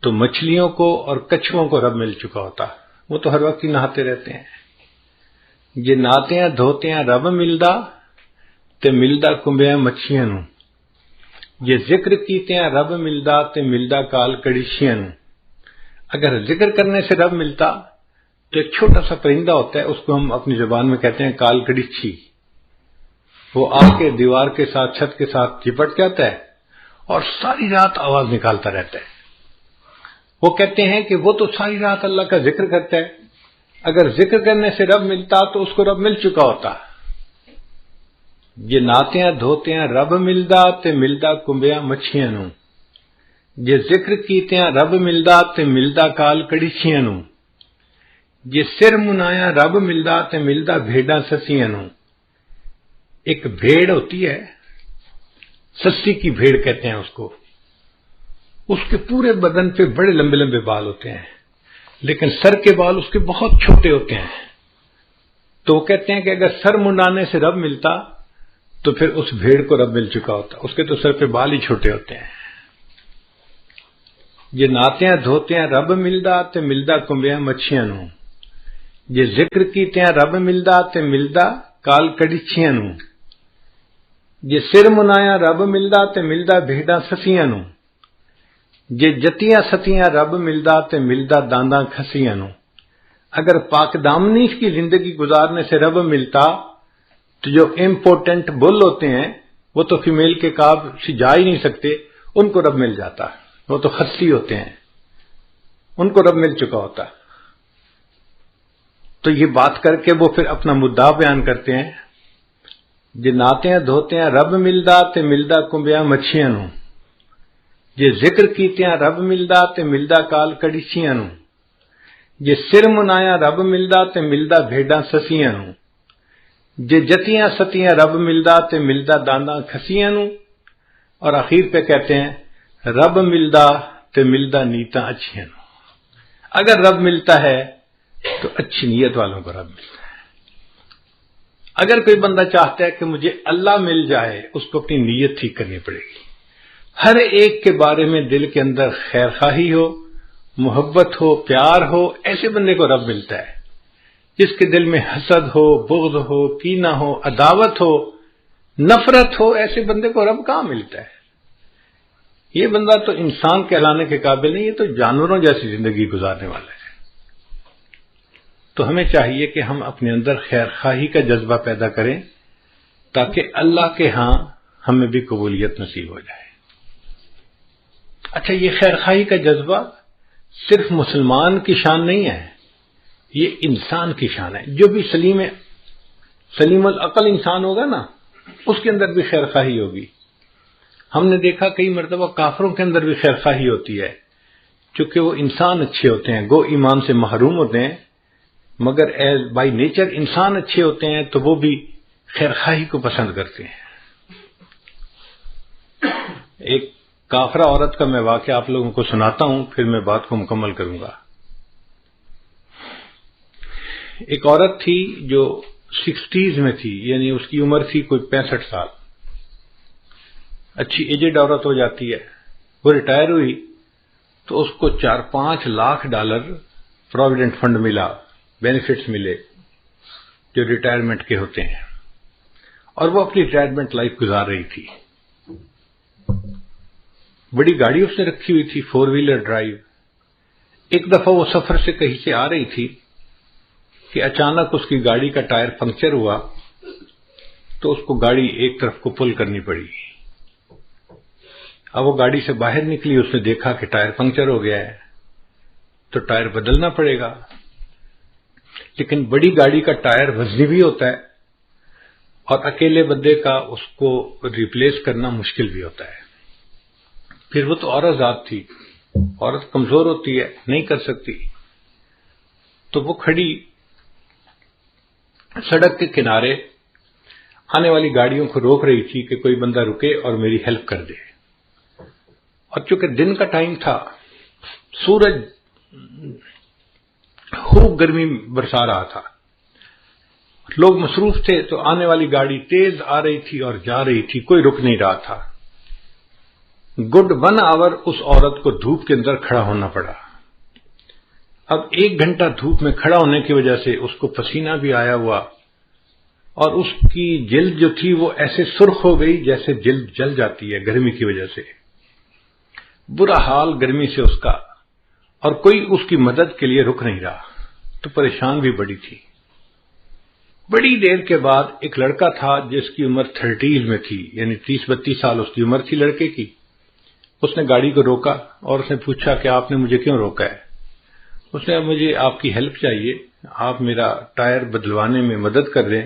تو مچھلیوں کو اور کچھووں کو رب مل چکا ہوتا، وہ تو ہر وقت ہی نہاتے رہتے ہیں۔ یہ نہاتے ہیں دھوتے ہیں رب ملدا تے ملدا کنبیاں مچھیاں نو، یہ ذکر کیتے ہیں رب ملدا تے ملدا کال کڑیشیاں نو۔ اگر ذکر کرنے سے رب ملتا تو ایک چھوٹا سا پرندہ ہوتا ہے، اس کو ہم اپنی زبان میں کہتے ہیں کال کڑیچھی، وہ آ کے دیوار کے ساتھ چھت کے ساتھ چپٹ جاتا ہے اور ساری رات آواز نکالتا رہتا ہے۔ وہ کہتے ہیں کہ وہ تو ساری رات اللہ کا ذکر کرتا ہے، اگر ذکر کرنے سے رب ملتا تو اس کو رب مل چکا ہوتا۔ یہ نہاتے ہیں دھوتے ہیں رب ملدا تے ملدا کنبیاں مچھیاں نو، یہ ذکر کیتے ہیں رب ملدا تے ملدا کال کڑیچیاں نو، یہ سر منایا رب ملدا تے ملدا بھیڈاں سسیاں نو۔ ایک بھیڑ ہوتی ہے، سسی کی بھیڑ کہتے ہیں اس کو، اس کے پورے بدن پہ بڑے لمبے لمبے بال ہوتے ہیں لیکن سر کے بال اس کے بہت چھوٹے ہوتے ہیں، تو وہ کہتے ہیں کہ اگر سر منڈانے سے رب ملتا تو پھر اس بھیڑ کو رب مل چکا ہوتا، اس کے تو سر پہ بال ہی چھوٹے ہوتے ہیں۔ یہ نہاتے ہیں دھوتے ہیں رب ملدا تے ملدا کنبیاں مچھیاں نو، یہ ذکر کیتے ہیں رب ملدا تے ملدا کال کڑیچیاں نو، یہ سر منایا رب ملدا تے ملدا بھیڈاں سسیاں نو، یہ جتیاں ستیاں رب ملدا تے ملدا دانداں کھسیاں نو۔ اگر پاک دامنی کی زندگی گزارنے سے رب ملتا تو جو امپورٹنٹ بل ہوتے ہیں وہ تو فیمیل کے کاب سے جا ہی نہیں سکتے، ان کو رب مل جاتا، وہ تو خصی ہوتے ہیں، ان کو رب مل چکا ہوتا۔ تو یہ بات کر کے وہ پھر اپنا مدعا بیان کرتے ہیں، یہ نہاتے ہیں دھوتے ہیں رب ملدا تے ملدا کنبیاں مچھیاں نو، یہ ذکر کیتے ہیں رب ملدا تے ملدا کال کڑیچیاں نو، یہ سر منایا رب ملدا تے ملدا بھیڈاں سسیاں نو، یہ جتیاں ستیاں رب ملدا تے ملدا دانداں کھسیاں نو، اور آخر پہ کہتے ہیں رب ملدا تے ملدا نیتاں اچھیاں نو۔ اگر رب ملتا ہے تو اچھی نیت والوں کو رب ملتا ہے۔ اگر کوئی بندہ چاہتا ہے کہ مجھے اللہ مل جائے، اس کو اپنی نیت ٹھیک کرنی پڑے گی، ہر ایک کے بارے میں دل کے اندر خیر خواہی ہو، محبت ہو، پیار ہو، ایسے بندے کو رب ملتا ہے۔ جس کے دل میں حسد ہو، بغض ہو، کینہ ہو، عداوت ہو، نفرت ہو، ایسے بندے کو رب کہاں ملتا ہے؟ یہ بندہ تو انسان کہلانے کے قابل نہیں، یہ تو جانوروں جیسی زندگی گزارنے والا ہے۔ تو ہمیں چاہیے کہ ہم اپنے اندر خیر خواہی کا جذبہ پیدا کریں تاکہ اللہ کے ہاں ہمیں بھی قبولیت نصیب ہو جائے۔ اچھا، یہ خیر خواہی کا جذبہ صرف مسلمان کی شان نہیں ہے، یہ انسان کی شان ہے۔ جو بھی سلیم العقل انسان ہوگا نا، اس کے اندر بھی خیر خواہی ہوگی۔ ہم نے دیکھا کئی مرتبہ کافروں کے اندر بھی خیر خواہی ہوتی ہے، چونکہ وہ انسان اچھے ہوتے ہیں، گو ایمان سے محروم ہوتے ہیں، مگر بائی نیچر انسان اچھے ہوتے ہیں تو وہ بھی خیر خواہی کو پسند کرتے ہیں۔ ایک کافرہ عورت کا میں واقعہ آپ لوگوں کو سناتا ہوں، پھر میں بات کو مکمل کروں گا۔ ایک عورت تھی جو 60s میں تھی، یعنی اس کی عمر تھی کوئی 65 سال، اچھی ایجڈ عورت ہو جاتی ہے۔ وہ ریٹائر ہوئی تو اس کو 4-5 لاکھ ڈالر پروویڈنٹ فنڈ ملا، بینیفٹس ملے جو ریٹائرمنٹ کے ہوتے ہیں، اور وہ اپنی ریٹائرمنٹ لائف گزار رہی تھی۔ بڑی گاڑی اس نے رکھی ہوئی تھی، 4 ویلر ڈرائیو۔ ایک دفعہ وہ سفر سے کہیں سے آ رہی تھی کہ اچانک اس کی گاڑی کا ٹائر پنکچر ہوا تو اس کو گاڑی ایک طرف کو پل کرنی پڑی۔ اب وہ گاڑی سے باہر نکلی، اس نے دیکھا کہ ٹائر پنکچر ہو گیا ہے تو ٹائر بدلنا پڑے گا، لیکن بڑی گاڑی کا ٹائر وزنی بھی ہوتا ہے اور اکیلے بندے کا اس کو ریپلیس کرنا مشکل بھی ہوتا ہے۔ پھر وہ تو عورت ذات تھی، عورت کمزور ہوتی ہے، نہیں کر سکتی، تو وہ کھڑی سڑک کے کنارے آنے والی گاڑیوں کو روک رہی تھی کہ کوئی بندہ رکے اور میری ہیلپ کر دے۔ اور چونکہ دن کا ٹائم تھا، سورج خوب گرمی برسا رہا تھا، لوگ مصروف تھے، تو آنے والی گاڑی تیز آ رہی تھی اور جا رہی تھی، کوئی رک نہیں رہا تھا۔ گڈ 1 آور اس عورت کو دھوپ کے اندر کھڑا ہونا پڑا۔ اب 1 گھنٹہ دھوپ میں کھڑا ہونے کی وجہ سے اس کو پسینہ بھی آیا ہوا، اور اس کی جلد جو تھی وہ ایسے سرخ ہو گئی جیسے جلد جل جاتی ہے گرمی کی وجہ سے۔ برا حال گرمی سے اس کا، اور کوئی اس کی مدد کے لیے رک نہیں رہا، تو پریشان بھی بڑی تھی۔ بڑی دیر کے بعد ایک لڑکا تھا جس کی عمر 30 میں تھی، یعنی 30-32 سال اس کی عمر تھی لڑکے کی۔ اس نے گاڑی کو روکا اور اس نے پوچھا کہ آپ نے مجھے کیوں روکا ہے؟ اس نے مجھے آپ کی ہیلپ چاہیے، آپ میرا ٹائر بدلوانے میں مدد کر دیں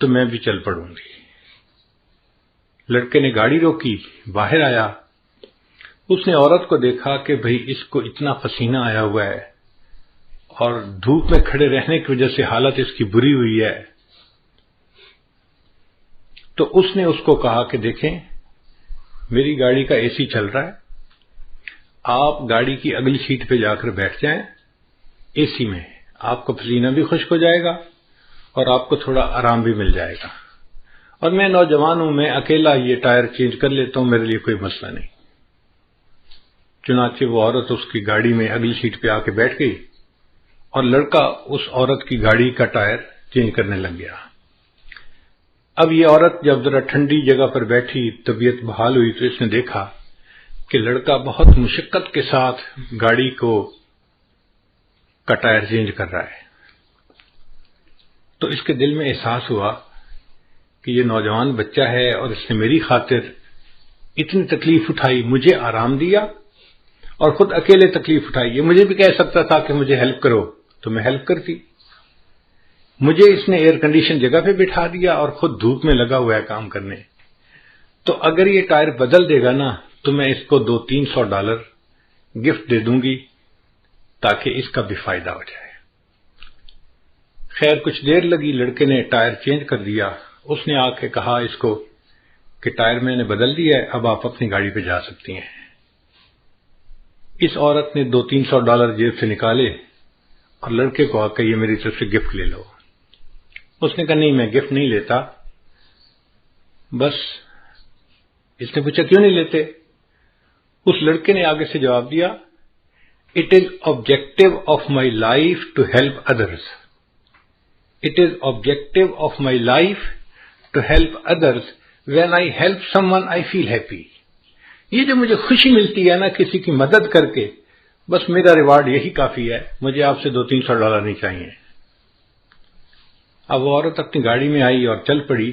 تو میں بھی چل پڑوں گی۔ لڑکے نے گاڑی روکی، باہر آیا، اس نے عورت کو دیکھا کہ بھئی اس کو اتنا پسینہ آیا ہوا ہے اور دھوپ میں کھڑے رہنے کی وجہ سے حالت اس کی بری ہوئی ہے، تو اس نے اس کو کہا کہ دیکھیں میری گاڑی کا اے سی چل رہا ہے، آپ گاڑی کی اگلی سیٹ پہ جا کر بیٹھ جائیں اے سی میں، آپ کا پسینہ بھی خشک ہو جائے گا اور آپ کو تھوڑا آرام بھی مل جائے گا، اور میں نوجوان ہوں، میں اکیلا یہ ٹائر چینج کر لیتا ہوں، میرے لیے کوئی مسئلہ نہیں۔ چنانچہ وہ عورت اس کی گاڑی میں اگلی سیٹ پہ آ کے بیٹھ گئی اور لڑکا اس عورت کی گاڑی کا ٹائر چینج کرنے لگ گیا۔ اب یہ عورت جب ذرا ٹھنڈی جگہ پر بیٹھی، طبیعت بحال ہوئی، تو اس نے دیکھا کہ لڑکا بہت مشقت کے ساتھ گاڑی کا ٹائر چینج کر رہا ہے، تو اس کے دل میں احساس ہوا کہ یہ نوجوان بچہ ہے اور اس نے میری خاطر اتنی تکلیف اٹھائی، مجھے آرام دیا اور خود اکیلے تکلیف اٹھائی۔ یہ مجھے بھی کہہ سکتا تھا کہ مجھے ہیلپ کرو تو میں ہیلپ کرتی، مجھے اس نے ایئر کنڈیشن جگہ پہ بٹھا دیا اور خود دھوپ میں لگا ہوا ہے کام کرنے۔ تو اگر یہ ٹائر بدل دے گا نا تو میں اس کو $200-300 گفٹ دے دوں گی تاکہ اس کا بھی فائدہ ہو جائے۔ خیر کچھ دیر لگی، لڑکے نے ٹائر چینج کر دیا، اس نے آ کے کہا اس کو کہ ٹائر میں نے بدل دیا ہے، اب آپ اپنی گاڑی پہ جا سکتی ہیں۔ اس عورت نے $200-300 جیب سے نکالے اور لڑکے کو آ کے یہ میری طرف سے گفٹ لے لو۔ اس نے کہا نہیں میں گفٹ نہیں لیتا، بس۔ اس نے پوچھا کیوں نہیں لیتے؟ اس لڑکے نے آگے سے جواب دیا، it is objective of my life to help others, it is objective of my life to help others, when I help someone I feel happy. یہ جو مجھے خوشی ملتی ہے نا کسی کی مدد کر کے، بس میرا ریوارڈ یہی کافی ہے، مجھے آپ سے $200-300 نہیں چاہیے۔ اب وہ عورت اپنی گاڑی میں آئی اور چل پڑی،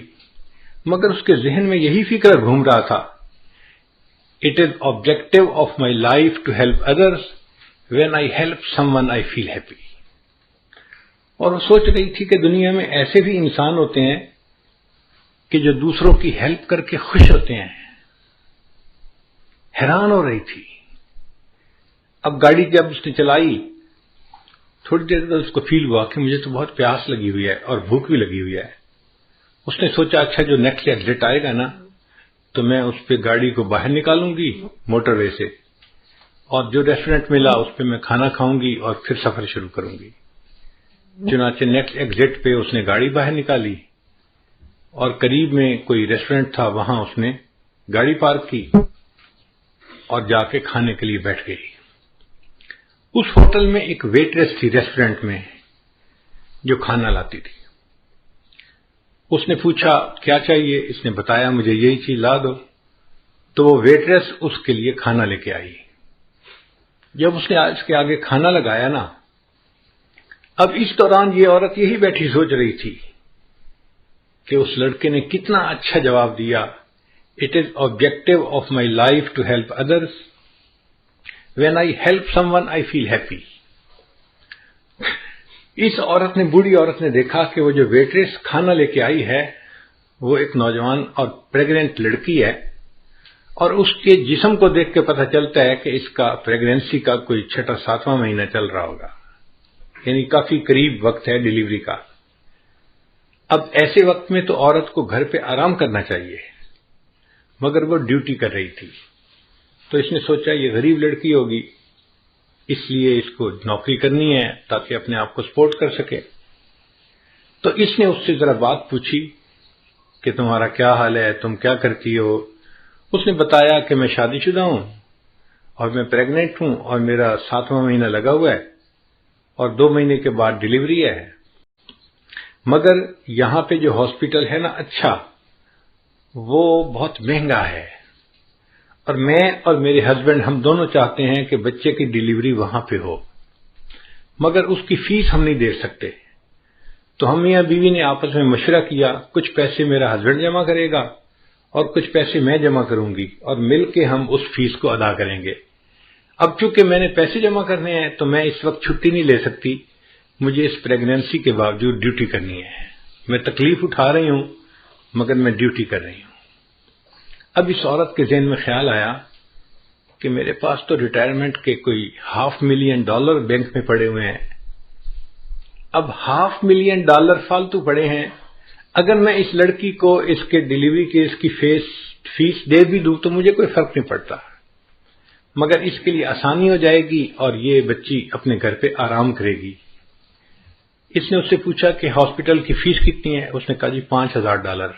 مگر اس کے ذہن میں یہی فکر گھوم رہا تھا، it is objective of my life to help others, when I help someone I feel happy. اور وہ سوچ رہی تھی کہ دنیا میں ایسے بھی انسان ہوتے ہیں کہ جو دوسروں کی ہیلپ کر کے خوش ہوتے ہیں۔ حیران ہو رہی تھی۔ اب گاڑی جب اس نے چلائی، تھوڑی دیر بعد اس کو فیل ہوا کہ مجھے تو بہت پیاس لگی ہوئی ہے اور بھوک بھی لگی ہوئی ہے۔ اس نے سوچا اچھا جو نیکسٹ ایگزٹ آئے گا نا تو میں اس پہ گاڑی کو باہر نکالوں گی موٹر وے سے، اور جو ریسٹورینٹ ملا اس پہ میں کھانا کھاؤں گی اور پھر سفر شروع کروں گی۔ چنانچہ نیکسٹ ایگزٹ پہ اس نے گاڑی باہر نکالی اور قریب میں کوئی ریسٹورینٹ تھا، وہاں اس نے گاڑی پارک کی اور جا کے کھانے کے لیے بیٹھ گئی۔ اس ہوٹل میں ایک ویٹریس تھی ریسٹورینٹ میں جو کھانا لاتی تھی۔ اس نے پوچھا کیا چاہیے، اس نے بتایا مجھے یہی چیز لا دو، تو وہ ویٹریس اس کے لیے کھانا لے کے آئی۔ جب اس نے اس کے آگے کھانا لگایا نا، اب اس دوران یہ عورت یہی بیٹھی سوچ رہی تھی کہ اس لڑکے نے کتنا اچھا جواب دیا، it is objective of my life to help others, when I help someone I feel happy. اس عورت نے، بوڑھی عورت نے دیکھا کہ وہ جو ویٹریس کھانا لے کے آئی ہے وہ ایک نوجوان اور پریگننٹ لڑکی ہے، اور اس کے جسم کو دیکھ کے پتہ چلتا ہے کہ اس کا پریگننسی کا کوئی 6واں مہینہ چل رہا ہوگا، یعنی کافی قریب وقت ہے ڈیلیوری کا۔ اب ایسے وقت میں تو عورت کو گھر پہ آرام کرنا چاہیے، مگر وہ ڈیوٹی کر رہی تھی، تو اس نے سوچا یہ غریب لڑکی ہوگی، اس لیے اس کو نوکری کرنی ہے تاکہ اپنے آپ کو سپورٹ کر سکے۔ تو اس نے اس سے ذرا بات پوچھی کہ تمہارا کیا حال ہے، تم کیا کرتی ہو؟ اس نے بتایا کہ میں شادی شدہ ہوں اور میں پریگننٹ ہوں اور میرا 7واں مہینہ لگا ہوا ہے اور 2 مہینے کے بعد ڈیلیوری ہے، مگر یہاں پہ جو ہاسپٹل ہے نا اچھا، وہ بہت مہنگا ہے، اور میں اور میرے ہسبینڈ ہم دونوں چاہتے ہیں کہ بچے کی ڈیلیوری وہاں پہ ہو، مگر اس کی فیس ہم نہیں دے سکتے۔ تو ہم میاں بیوی نے آپس میں مشورہ کیا، کچھ پیسے میرا ہسبینڈ جمع کرے گا اور کچھ پیسے میں جمع کروں گی، اور مل کے ہم اس فیس کو ادا کریں گے۔ اب چونکہ میں نے پیسے جمع کرنے ہیں تو میں اس وقت چھٹی نہیں لے سکتی، مجھے اس پریگننسی کے باوجود ڈیوٹی کرنی ہے، میں تکلیف اٹھا رہی ہوں مگر میں ڈیوٹی کر رہی ہوں۔ اب اس عورت کے ذہن میں خیال آیا کہ میرے پاس تو ریٹائرمنٹ کے کوئی $500,000 بینک میں پڑے ہوئے ہیں، اب $500,000 فالتو پڑے ہیں، اگر میں اس لڑکی کو اس کے ڈیلیوری کے اس کی فیس دے بھی دوں تو مجھے کوئی فرق نہیں پڑتا، مگر اس کے لیے آسانی ہو جائے گی اور یہ بچی اپنے گھر پہ آرام کرے گی۔ اس نے اس سے پوچھا کہ ہاسپٹل کی فیس کتنی ہے؟ اس نے کہا جی $5,000۔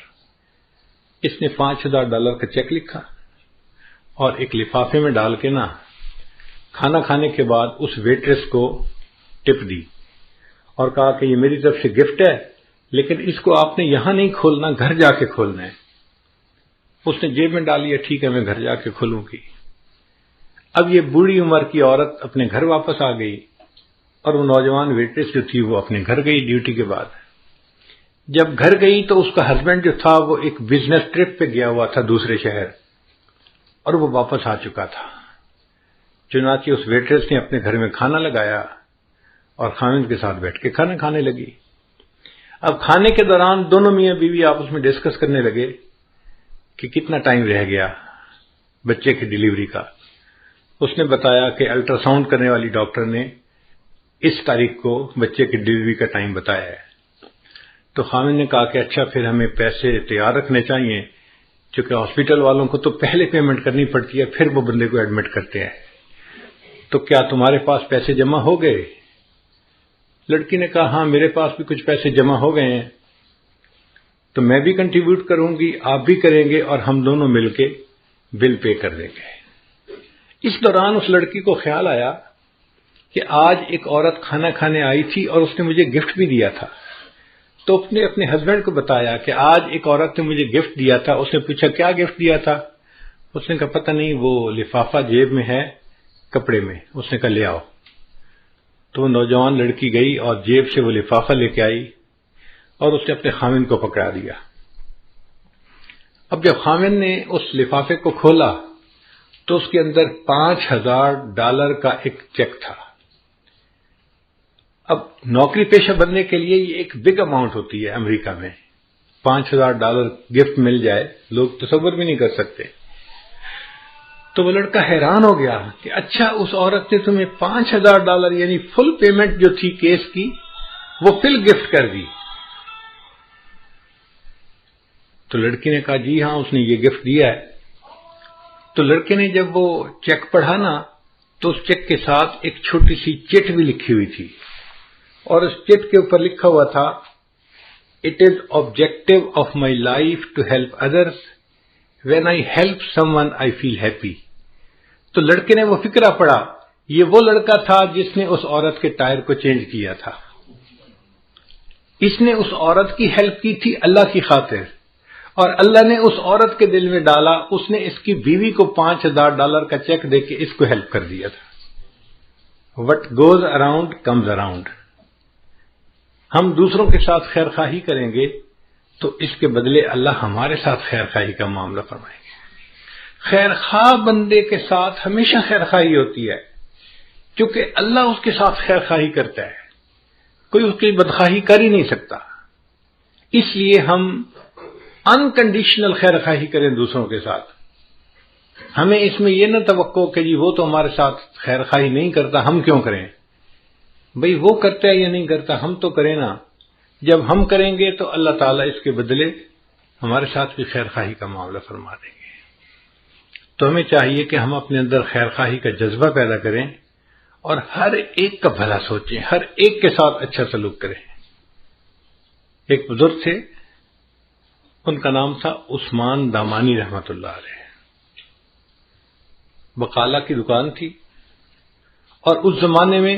اس نے $5,000 کا چیک لکھا اور ایک لفافے میں ڈال کے نا کھانا کھانے کے بعد اس ویٹریس کو ٹپ دی اور کہا کہ یہ میری طرف سے گفٹ ہے، لیکن اس کو آپ نے یہاں نہیں کھولنا، گھر جا کے کھولنا ہے۔ اس نے جیب میں ڈال لیا، ٹھیک ہے میں گھر جا کے کھولوں گی۔ اب یہ بوڑھی عمر کی عورت اپنے گھر واپس آ گئی اور وہ نوجوان ویٹریس جو تھی وہ اپنے گھر گئی ڈیوٹی کے بعد۔ جب گھر گئی تو اس کا ہسبینڈ جو تھا وہ ایک بزنس ٹرپ پہ گیا ہوا تھا دوسرے شہر، اور وہ واپس آ چکا تھا۔ چنانچہ اس ویٹریس نے اپنے گھر میں کھانا لگایا اور خاوند کے ساتھ بیٹھ کے کھانا کھانے لگی۔ اب کھانے کے دوران دونوں میاں بیوی آپس میں ڈسکس کرنے لگے کہ کتنا ٹائم رہ گیا بچے کی ڈیلیوری کا۔ اس نے بتایا کہ الٹرا ساؤنڈ کرنے والی ڈاکٹر نے اس تاریخ کو بچے کی ڈیلیوری کا ٹائم بتایا ہے۔ تو خاوند نے کہا کہ اچھا پھر ہمیں پیسے تیار رکھنے چاہیے، چونکہ ہاسپٹل والوں کو تو پہلے پیمنٹ کرنی پڑتی ہے پھر وہ بندے کو ایڈمٹ کرتے ہیں، تو کیا تمہارے پاس پیسے جمع ہو گئے؟ لڑکی نے کہا ہاں میرے پاس بھی کچھ پیسے جمع ہو گئے ہیں، تو میں بھی کنٹریبیوٹ کروں گی، آپ بھی کریں گے اور ہم دونوں مل کے بل پے کر دیں گے۔ اس دوران اس لڑکی کو خیال آیا کہ آج ایک عورت کھانا کھانے آئی تھی اور اس نے مجھے گفٹ بھی دیا تھا، تو اس نے اپنے ہسبینڈ کو بتایا کہ آج ایک عورت نے مجھے گفٹ دیا تھا۔ اس نے پوچھا کیا گفٹ دیا تھا؟ اس نے کہا پتہ نہیں، وہ لفافہ جیب میں ہے کپڑے میں۔ اس نے کہا لے آؤ۔ تو وہ نوجوان لڑکی گئی اور جیب سے وہ لفافہ لے کے آئی اور اس نے اپنے خاوند کو پکڑا دیا۔ اب جب خاوند نے اس لفافے کو کھولا تو اس کے اندر $5,000 کا ایک چیک تھا۔ اب نوکری پیشہ بننے کے لیے یہ ایک بگ اماؤنٹ ہوتی ہے امریکہ میں، $5,000 گفٹ مل جائے، لوگ تصور بھی نہیں کر سکتے۔ تو وہ لڑکا حیران ہو گیا کہ اچھا اس عورت نے تمہیں $5,000 یعنی فل پیمنٹ جو تھی کیس کی وہ فل گفٹ کر دی۔ تو لڑکی نے کہا جی ہاں اس نے یہ گفٹ دیا ہے۔ تو لڑکے نے جب وہ چیک پڑھا نا تو اس چیک کے ساتھ ایک چھوٹی سی چٹ بھی لکھی ہوئی تھی، اور اس چٹ کے اوپر لکھا ہوا تھا "It is objective of my life to help others. When I help someone I feel happy." تو لڑکے نے وہ فقرہ پڑھا، یہ وہ لڑکا تھا جس نے اس عورت کے ٹائر کو چینج کیا تھا۔ اس نے اس عورت کی ہیلپ کی تھی اللہ کی خاطر، اور اللہ نے اس عورت کے دل میں ڈالا، اس نے اس کی بیوی کو $5,000 کا چیک دے کے اس کو ہیلپ کر دیا تھا۔ What goes around comes around۔ ہم دوسروں کے ساتھ خیر خواہی کریں گے تو اس کے بدلے اللہ ہمارے ساتھ خیر خواہی کا معاملہ فرمائیں گے۔ خیر خواہ بندے کے ساتھ ہمیشہ خیر خواہی ہوتی ہے، کیونکہ اللہ اس کے ساتھ خیر خواہی کرتا ہے، کوئی اس کی بدخواہی کر ہی نہیں سکتا۔ اس لیے ہم انکنڈیشنل خیر خواہی کریں دوسروں کے ساتھ۔ ہمیں اس میں یہ نہ توقع کہ جی وہ تو ہمارے ساتھ خیر خواہی نہیں کرتا، ہم کیوں کریں؟ بھئی وہ کرتا ہے یا نہیں کرتا، ہم تو کریں نا۔ جب ہم کریں گے تو اللہ تعالیٰ اس کے بدلے ہمارے ساتھ بھی خیر خواہی کا معاملہ فرما دیں گے۔ تو ہمیں چاہیے کہ ہم اپنے اندر خیر خواہی کا جذبہ پیدا کریں اور ہر ایک کا بھلا سوچیں، ہر ایک کے ساتھ اچھا سلوک کریں۔ ایک بزرگ تھے، ان کا نام تھا عثمان دامانی رحمۃ اللہ علیہ۔ بقالہ کی دکان تھی، اور اس زمانے میں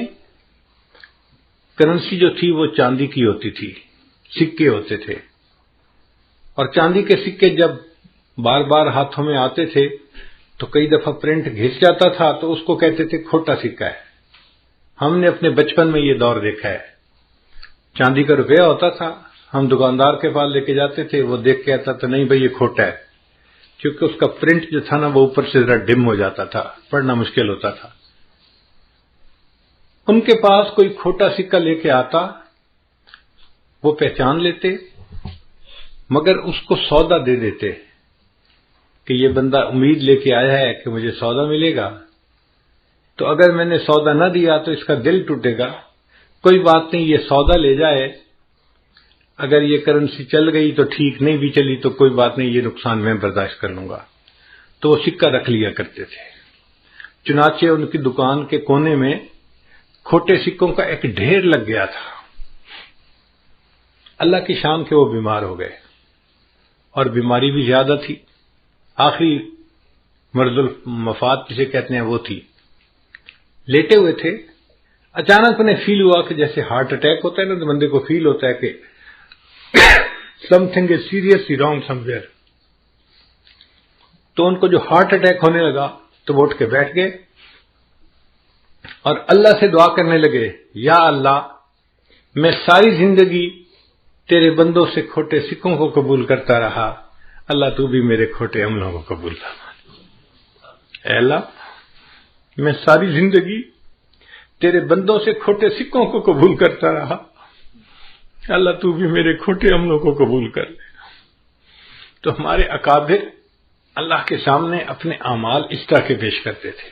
کرنسی جو تھی وہ چاندی کی ہوتی تھی، سکے ہوتے تھے، اور چاندی کے سکے جب بار بار ہاتھوں میں آتے تھے تو کئی دفعہ پرنٹ گھس جاتا تھا، تو اس کو کہتے تھے کھوٹا سکہ ہے۔ ہم نے اپنے بچپن میں یہ دور دیکھا ہے، چاندی کا روپیہ ہوتا تھا، ہم دکاندار کے پاس لے کے جاتے تھے، وہ دیکھ کے آتا تھا نہیں بھائی یہ کھوٹا ہے، کیونکہ اس کا پرنٹ جو تھا نا وہ اوپر سے ذرا ڈم ہو جاتا تھا، پڑھنا مشکل ہوتا تھا۔ ان کے پاس کوئی کھوٹا سکہ لے کے آتا، وہ پہچان لیتے، مگر اس کو سودا دے دیتے کہ یہ بندہ امید لے کے آیا ہے کہ مجھے سودا ملے گا، تو اگر میں نے سودا نہ دیا تو اس کا دل ٹوٹے گا، کوئی بات نہیں، یہ سودا لے جائے، اگر یہ کرنسی چل گئی تو ٹھیک، نہیں بھی چلی تو کوئی بات نہیں، یہ نقصان میں برداشت کر لوں گا۔ تو وہ سکہ رکھ لیا کرتے تھے۔ چنانچہ ان کی دکان کے کونے میں کھوٹے سکوں کا ایک ڈھیر لگ گیا تھا۔ اللہ کی شان کے وہ بیمار ہو گئے، اور بیماری بھی زیادہ تھی، آخری مرض المفات جسے کہتے ہیں وہ تھی۔ لیٹے ہوئے تھے، اچانک انہیں فیل ہوا کہ جیسے ہارٹ اٹیک ہوتا ہے نا، تو بندے کو فیل ہوتا ہے کہ some thing is seriously wrong some where. تو ان کو جو ہارٹ اٹیک ہونے لگا تو وہ اٹھ کے بیٹھ گئے اور اللہ سے دعا کرنے لگے، یا اللہ میں ساری زندگی تیرے بندوں سے کھوٹے سکوں کو قبول کرتا رہا، اللہ تو بھی میرے کھوٹے عملوں کو قبول فرما۔ اے اللہ میں ساری زندگی تیرے بندوں سے کھوٹے سکوں کو قبول کرتا رہا، اللہ تو بھی میرے کھوٹے عملوں کو قبول کر لے۔ تو ہمارے اکابر اللہ کے سامنے اپنے اعمال اس طرح کے پیش کرتے تھے،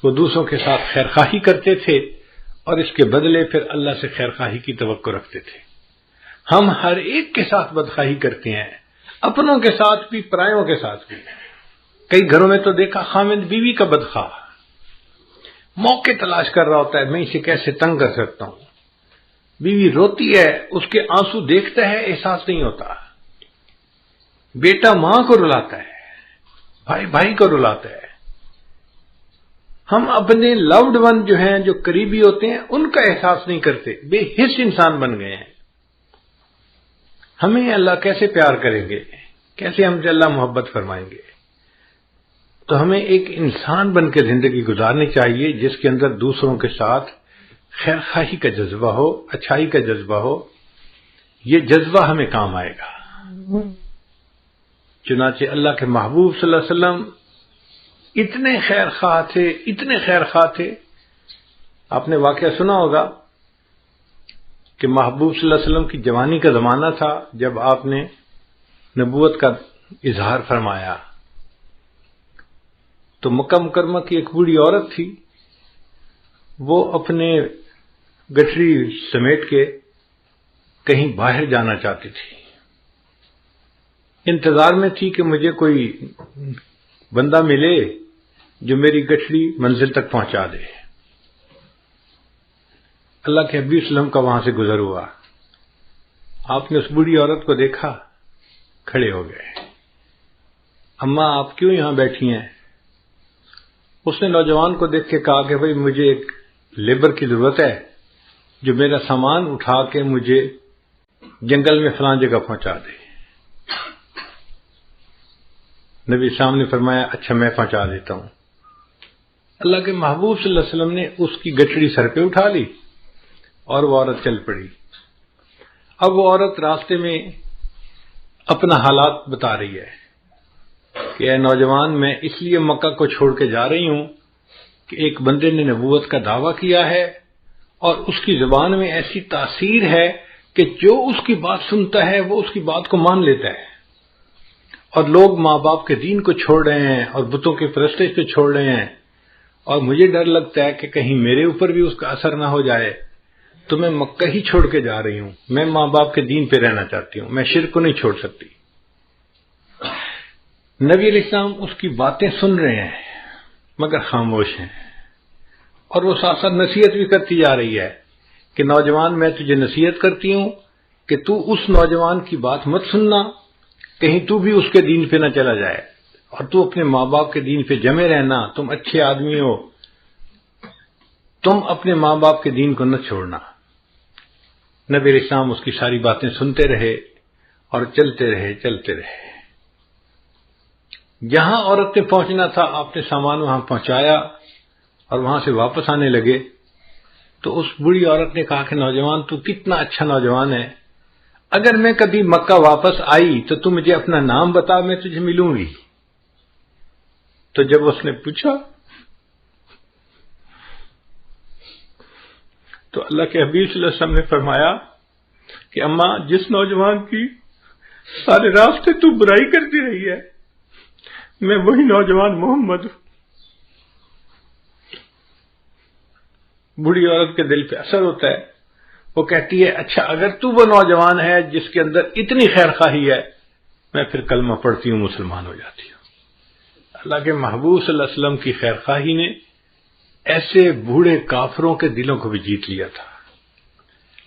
وہ دوسروں کے ساتھ خیرخواہی کرتے تھے اور اس کے بدلے پھر اللہ سے خیرخواہی کی توقع رکھتے تھے۔ ہم ہر ایک کے ساتھ بدخواہی کرتے ہیں، اپنوں کے ساتھ بھی، پرایوں کے ساتھ بھی۔ کئی گھروں میں تو دیکھا خامد بیوی کا بدخواہ موقع تلاش کر رہا ہوتا ہے، میں اسے کیسے تنگ کر سکتا ہوں۔ بیوی روتی ہے، اس کے آنسو دیکھتا ہے، احساس نہیں ہوتا۔ بیٹا ماں کو رلاتا ہے، بھائی بھائی کو رلاتا ہے۔ ہم اپنے لوڈ ون جو ہیں، جو قریبی ہوتے ہیں، ان کا احساس نہیں کرتے، بے حس انسان بن گئے ہیں۔ ہمیں اللہ کیسے پیار کریں گے، کیسے ہم سے اللہ محبت فرمائیں گے؟ تو ہمیں ایک انسان بن کے زندگی گزارنی چاہیے جس کے اندر دوسروں کے ساتھ خیر خواہی کا جذبہ ہو، اچھائی کا جذبہ ہو۔ یہ جذبہ ہمیں کام آئے گا۔ چنانچہ اللہ کے محبوب صلی اللہ علیہ وسلم اتنے خیر خواہ تھے، اتنے خیر خواہ تھے۔ آپ نے واقعہ سنا ہوگا کہ محبوب صلی اللہ علیہ وسلم کی جوانی کا زمانہ تھا جب آپ نے نبوت کا اظہار فرمایا، تو مکہ مکرمہ کی ایک بوڑھی عورت تھی، وہ اپنے گٹھری سمیٹ کے کہیں باہر جانا چاہتی تھی، انتظار میں تھی کہ مجھے کوئی بندہ ملے جو میری گٹھری منزل تک پہنچا دے۔ اللہ کے حبیب صلی اللہ علیہ وسلم کا وہاں سے گزر ہوا، آپ نے اس بوڑھی عورت کو دیکھا، کھڑے ہو گئے، اماں آپ کیوں یہاں بیٹھی ہیں؟ اس نے نوجوان کو دیکھ کے کہا کہ بھئی مجھے ایک لیبر کی ضرورت ہے جو میرا سامان اٹھا کے مجھے جنگل میں فلاں جگہ پہنچا دے۔ نبی صاحب نے فرمایا اچھا میں پہنچا دیتا ہوں۔ اللہ کے محبوب صلی اللہ علیہ وسلم نے اس کی گٹھڑی سر پہ اٹھا لی اور وہ عورت چل پڑی۔ اب وہ عورت راستے میں اپنا حالات بتا رہی ہے کہ اے نوجوان، میں اس لیے مکہ کو چھوڑ کے جا رہی ہوں کہ ایک بندے نے نبوت کا دعویٰ کیا ہے اور اس کی زبان میں ایسی تاثیر ہے کہ جو اس کی بات سنتا ہے وہ اس کی بات کو مان لیتا ہے، اور لوگ ماں باپ کے دین کو چھوڑ رہے ہیں اور بتوں کے پرستش کو چھوڑ رہے ہیں، اور مجھے ڈر لگتا ہے کہ کہیں میرے اوپر بھی اس کا اثر نہ ہو جائے، تو میں مکہ ہی چھوڑ کے جا رہی ہوں، میں ماں باپ کے دین پہ رہنا چاہتی ہوں، میں شرک کو نہیں چھوڑ سکتی۔ نبی علیہ السلام اس کی باتیں سن رہے ہیں مگر خاموش ہیں، اور وہ ساتھ ساتھ نصیحت بھی کرتی جا رہی ہے کہ نوجوان میں تجھے نصیحت کرتی ہوں کہ تو اس نوجوان کی بات مت سننا، کہیں تو بھی اس کے دین پہ نہ چلا جائے، اور تو اپنے ماں باپ کے دین پہ جمے رہنا، تم اچھے آدمی ہو، تم اپنے ماں باپ کے دین کو نہ چھوڑنا۔ نبی علیہ السلام اس کی ساری باتیں سنتے رہے اور چلتے رہے۔ جہاں عورت نے پہنچنا تھا آپ نے سامان وہاں پہنچایا اور وہاں سے واپس آنے لگے تو اس بوڑھی عورت نے کہا کہ نوجوان تو کتنا اچھا نوجوان ہے، اگر میں کبھی مکہ واپس آئی تو تم مجھے اپنا نام بتا، میں تجھے ملوں گی۔ تو جب اس نے پوچھا تو اللہ کے حبیب صلی اللہ علیہ وسلم نے فرمایا کہ اماں جس نوجوان کی سارے راستے تو برائی کرتی رہی ہے میں وہی نوجوان محمد ہوں۔ بوڑھی عورت کے دل پہ اثر ہوتا ہے، وہ کہتی ہے اچھا اگر تو وہ نوجوان ہے جس کے اندر اتنی خیر خواہی ہے، میں پھر کلمہ پڑھتی ہوں، مسلمان ہو جاتی ہوں۔ اللہ کے محبوب صلی اللہ علیہ وسلم کی خیر خواہی نے ایسے بوڑھے کافروں کے دلوں کو بھی جیت لیا تھا۔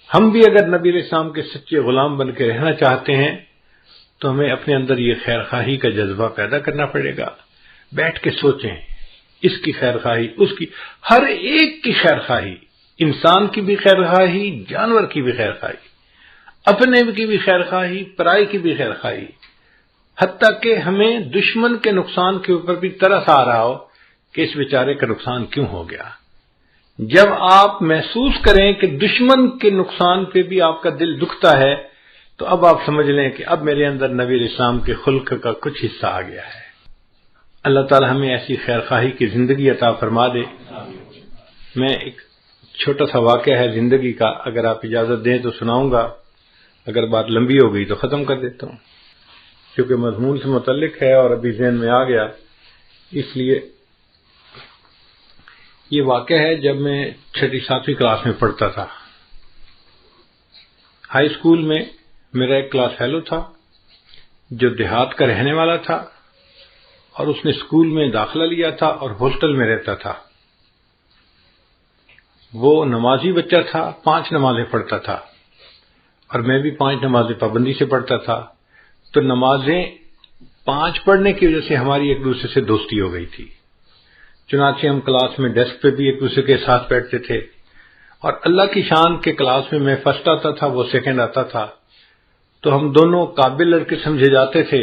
ہم بھی اگر نبی علیہ السلام کے سچے غلام بن کے رہنا چاہتے ہیں تو ہمیں اپنے اندر یہ خیر خواہی کا جذبہ پیدا کرنا پڑے گا۔ بیٹھ کے سوچیں، اس کی خیر خواہی، اس کی، ہر ایک کی خیر خواہی، انسان کی بھی خیر خواہی، جانور کی بھی خیر خواہی، اپنے کی بھی خیر خواہی، پرائی کی بھی خیر خواہی، حتیٰ کہ ہمیں دشمن کے نقصان کے اوپر بھی ترس آ رہا ہو کہ اس بیچارے کا نقصان کیوں ہو گیا۔ جب آپ محسوس کریں کہ دشمن کے نقصان پہ بھی آپ کا دل دکھتا ہے تو اب آپ سمجھ لیں کہ اب میرے اندر نبی علیہ السلام کے خلق کا کچھ حصہ آ گیا ہے۔ اللہ تعالی ہمیں ایسی خیر خواہی کی زندگی عطا فرما دے۔ میں ایک چھوٹا سا واقعہ ہے زندگی کا، اگر آپ اجازت دیں تو سناؤں گا، اگر بات لمبی ہو گئی تو ختم کر دیتا ہوں، کیونکہ مضمون سے متعلق ہے اور ابھی ذہن میں آ گیا۔ اس لیے یہ واقعہ ہے جب میں 6ٹھی 7ویں کلاس میں پڑھتا تھا۔ ہائی اسکول میں میرا ایک کلاس فیلو تھا جو دیہات کا رہنے والا تھا اور اس نے اسکول میں داخلہ لیا تھا اور ہاسٹل میں رہتا تھا۔ وہ نمازی بچہ تھا، 5 نمازیں پڑھتا تھا اور میں بھی 5 نمازیں پابندی سے پڑھتا تھا، تو نمازیں 5 پڑھنے کی وجہ سے ہماری ایک دوسرے سے دوستی ہو گئی تھی۔ چنانچہ ہم کلاس میں ڈیسک پہ بھی ایک دوسرے کے ساتھ بیٹھتے تھے، اور اللہ کی شان کے کلاس میں فرسٹ آتا تھا، وہ سیکنڈ آتا تھا، تو ہم دونوں قابل لڑکے سمجھے جاتے تھے۔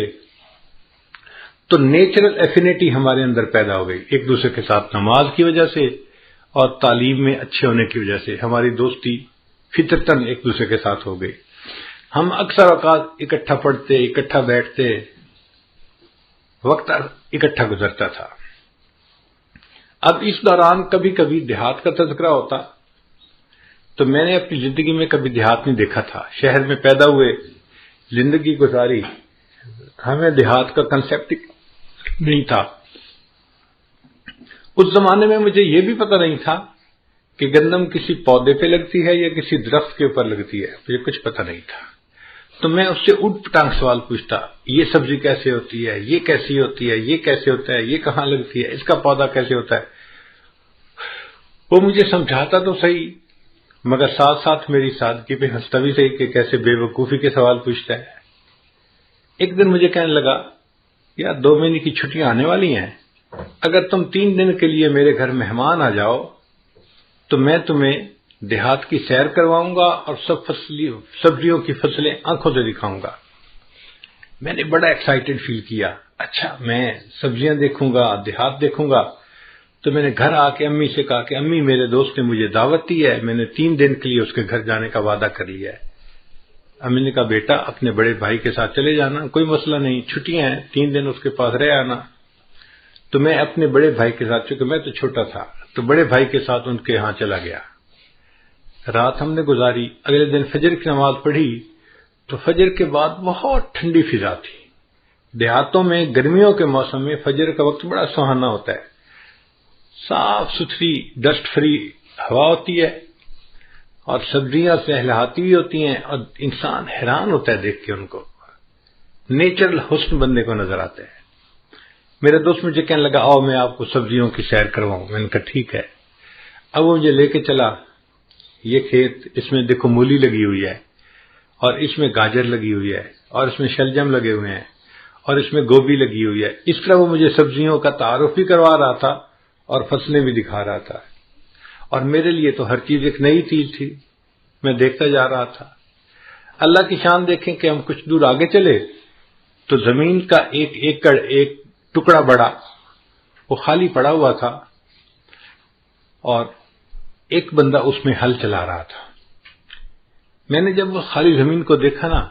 تو نیچرل ایفینٹی ہمارے اندر پیدا ہو گئی ایک دوسرے کے ساتھ، نماز کی وجہ سے اور تعلیم میں اچھے ہونے کی وجہ سے ہماری دوستی فطرتاً ایک دوسرے کے ساتھ ہو گئی۔ ہم اکثر اوقات اکٹھا پڑھتے، اکٹھا بیٹھتے، وقت اکٹھا گزرتا تھا۔ اب اس دوران کبھی کبھی دیہات کا تذکرہ ہوتا، تو میں نے اپنی زندگی میں کبھی دیہات نہیں دیکھا تھا، شہر میں پیدا ہوئے، زندگی گزاری، ہمیں دیہات کا کنسیپٹ نہیں تھا۔ اس زمانے میں مجھے یہ بھی پتہ نہیں تھا کہ گندم کسی پودے پہ لگتی ہے یا کسی درخت کے اوپر لگتی ہے، مجھے کچھ پتہ نہیں تھا۔ تو میں اس سے اٹھ پٹانگ سوال پوچھتا، یہ سبزی کیسے ہوتی ہے، یہ کیسی ہوتی ہے، یہ کیسے ہوتا ہے، یہ کہاں لگتی ہے، اس کا پودا کیسے ہوتا ہے۔ وہ مجھے سمجھاتا تو صحیح، مگر ساتھ ساتھ میری سادگی پہ ہنستا بھی صحیح کہ کیسے بے وقوفی کے سوال پوچھتا ہے۔ ایک دن مجھے کہنے لگا، یار 2 مہینے کی چھٹیاں آنے والی ہیں، اگر تم 3 دن کے لیے میرے گھر مہمان آ جاؤ تو میں تمہیں دیہات کی سیر کرواؤں گا اور سبزیوں کی فصلیں آنکھوں سے دکھاؤں گا۔ میں نے بڑا ایکسائٹڈ فیل کیا، اچھا میں سبزیاں دیکھوں گا، دیہات دیکھوں گا۔ تو میں نے گھر آ کے امی سے کہا کہ امی میرے دوست نے مجھے دعوت دی ہے، میں نے 3 دن کے لیے اس کے گھر جانے کا وعدہ کر لیا ہے۔ امی نے کہا بیٹا اپنے بڑے بھائی کے ساتھ چلے جانا، کوئی مسئلہ نہیں، چھٹیاں ہیں، 3 دن اس کے پاس رہ آنا۔ تو میں اپنے بڑے بھائی کے ساتھ، چونکہ میں تو چھوٹا تھا تو بڑے بھائی کے ساتھ ان کے ہاں چلا گیا۔ رات ہم نے گزاری، اگلے دن فجر کی نماز پڑھی تو فجر کے بعد بہت ٹھنڈی فضا تھی۔ دیہاتوں میں گرمیوں کے موسم میں فجر کا وقت بڑا سہانا ہوتا ہے، صاف ستھری ڈسٹ فری ہوا ہوتی ہے اور سبزیاں لہلہاتی ہوئی ہوتی ہیں، اور انسان حیران ہوتا ہے دیکھ کے ان کو، نیچرل حسن بندے کو نظر آتے ہیں۔ میرا دوست مجھے کہنے لگا آؤ میں آپ کو سبزیوں کی سیر کرواؤں، میں نے کہا ٹھیک ہے۔ اب وہ مجھے لے کے چلا، یہ کھیت، اس میں دیکھو مولی لگی ہوئی ہے اور اس میں گاجر لگی ہوئی ہے اور اس میں شلجم لگے ہوئے ہیں اور اس میں گوبھی لگی ہوئی ہے. اس طرح وہ مجھے سبزیوں کا تعارف بھی کروا رہا تھا اور فصلیں بھی دکھا رہا تھا. اور میرے لیے تو ہر چیز ایک نئی چیز تھی، میں دیکھتا جا رہا تھا. اللہ کی شان دیکھیں کہ ہم کچھ دور آگے چلے تو زمین کا 1 ایکڑ ایک ٹکڑا بڑا وہ خالی پڑا ہوا تھا اور ایک بندہ اس میں ہل چلا رہا تھا. میں نے جب وہ خالی زمین کو دیکھا نا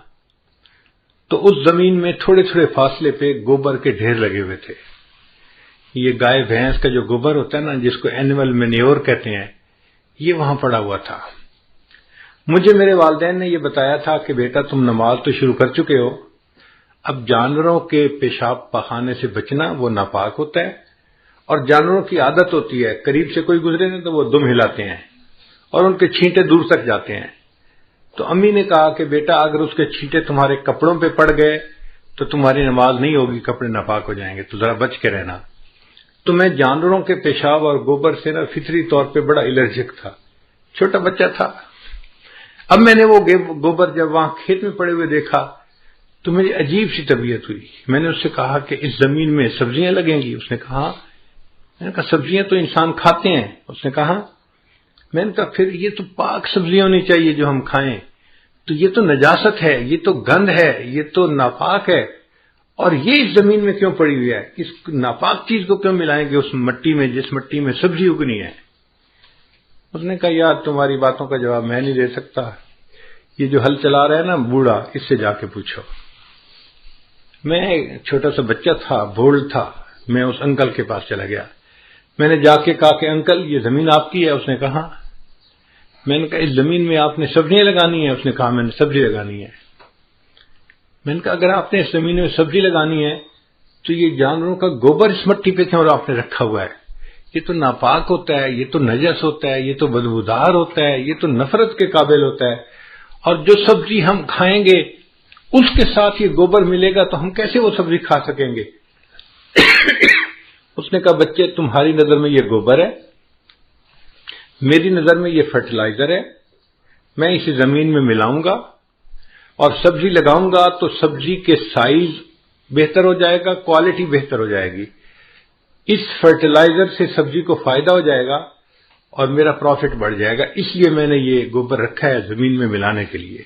تو اس زمین میں تھوڑے تھوڑے فاصلے پہ گوبر کے ڈھیر لگے ہوئے تھے. یہ گائے بھینس کا جو گوبر ہوتا ہے نا، جس کو اینیمل مینیور کہتے ہیں، یہ وہاں پڑا ہوا تھا. مجھے میرے والدین نے یہ بتایا تھا کہ بیٹا تم نماز تو شروع کر چکے ہو، اب جانوروں کے پیشاب پخانے سے بچنا، وہ ناپاک ہوتا ہے. اور جانوروں کی عادت ہوتی ہے قریب سے کوئی گزرے نا تو وہ دم ہلاتے ہیں اور ان کے چھینٹے دور تک جاتے ہیں. تو امی نے کہا کہ بیٹا اگر اس کے چھینٹے تمہارے کپڑوں پہ پڑ گئے تو تمہاری نماز نہیں ہوگی، کپڑے ناپاک ہو جائیں گے، تو ذرا بچ کے رہنا. تو میں جانوروں کے پیشاب اور گوبر سے نا فطری طور پہ بڑا الرجک تھا، چھوٹا بچہ تھا. اب میں نے وہ گوبر جب وہاں کھیت میں پڑے ہوئے دیکھا تو میری عجیب سی طبیعت ہوئی. میں نے اس سے کہا کہ اس زمین میں سبزیاں لگیں گی؟ اس نے کہا. میں نے کہا سبزیاں تو انسان کھاتے ہیں. اس نے کہا. میں نے کہا پھر یہ تو پاک سبزیاں ہونی چاہیے جو ہم کھائیں، تو یہ تو نجاست ہے، یہ تو گند ہے، یہ تو ناپاک ہے، اور یہ اس زمین میں کیوں پڑی ہوئی ہے؟ اس ناپاک چیز کو کیوں ملائیں گے اس مٹی میں جس مٹی میں سبزی اگنی ہے؟ اس نے کہا یار تمہاری باتوں کا جواب میں نہیں دے سکتا، یہ جو ہل چلا رہا ہے نا بوڑھا، اس سے جا کے پوچھو. میں چھوٹا سا بچہ تھا، بھول تھا. میں اس انکل کے پاس چلا گیا. میں نے جا کے کہا کہ انکل یہ زمین آپ کی ہے؟ اس نے کہا. میں نے کہا اس زمین میں آپ نے سبزیاں لگانی ہیں؟ اس نے کہا میں نے سبزی لگانی ہے. میں نے کہا اگر آپ نے اس زمین میں سبزی لگانی ہے تو یہ جانوروں کا گوبر اس مٹی پہ کیوں آپ نے رکھا ہوا ہے؟ یہ تو ناپاک ہوتا ہے، یہ تو نجس ہوتا ہے، یہ تو بدبودار ہوتا ہے، یہ تو نفرت کے قابل ہوتا ہے. اور جو سبزی ہم کھائیں گے اس کے ساتھ یہ گوبر ملے گا تو ہم کیسے وہ سبزی کھا سکیں گے؟ اس نے کہا بچے تمہاری نظر میں یہ گوبر ہے، میری نظر میں یہ فرٹیلائزر ہے. میں اسے زمین میں ملاؤں گا اور سبزی لگاؤں گا تو سبزی کے سائز بہتر ہو جائے گا، کوالٹی بہتر ہو جائے گی. اس فرٹیلائزر سے سبزی کو فائدہ ہو جائے گا اور میرا پروفٹ بڑھ جائے گا، اس لیے میں نے یہ گوبر رکھا ہے زمین میں ملانے کے لیے.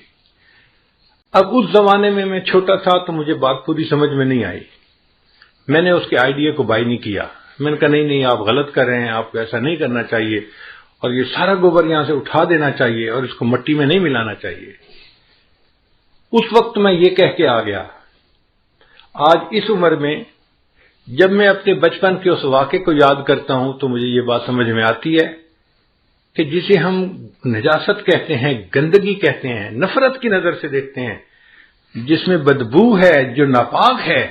اب اس زمانے میں چھوٹا تھا تو مجھے بات پوری سمجھ میں نہیں آئی. میں نے اس کے آئیڈیا کو بائی نہیں کیا. میں نے کہا نہیں آپ غلط کر رہے ہیں، آپ کو ایسا نہیں کرنا چاہیے، اور یہ سارا گوبر یہاں سے اٹھا دینا چاہیے اور اس کو مٹی میں نہیں ملانا چاہیے. اس وقت میں یہ کہہ کے آ گیا. آج اس عمر میں جب میں اپنے بچپن کے اس واقعے کو یاد کرتا ہوں تو مجھے یہ بات سمجھ میں آتی ہے کہ جسے ہم نجاست کہتے ہیں، گندگی کہتے ہیں، نفرت کی نظر سے دیکھتے ہیں، جس میں بدبو ہے، جو ناپاک ہے،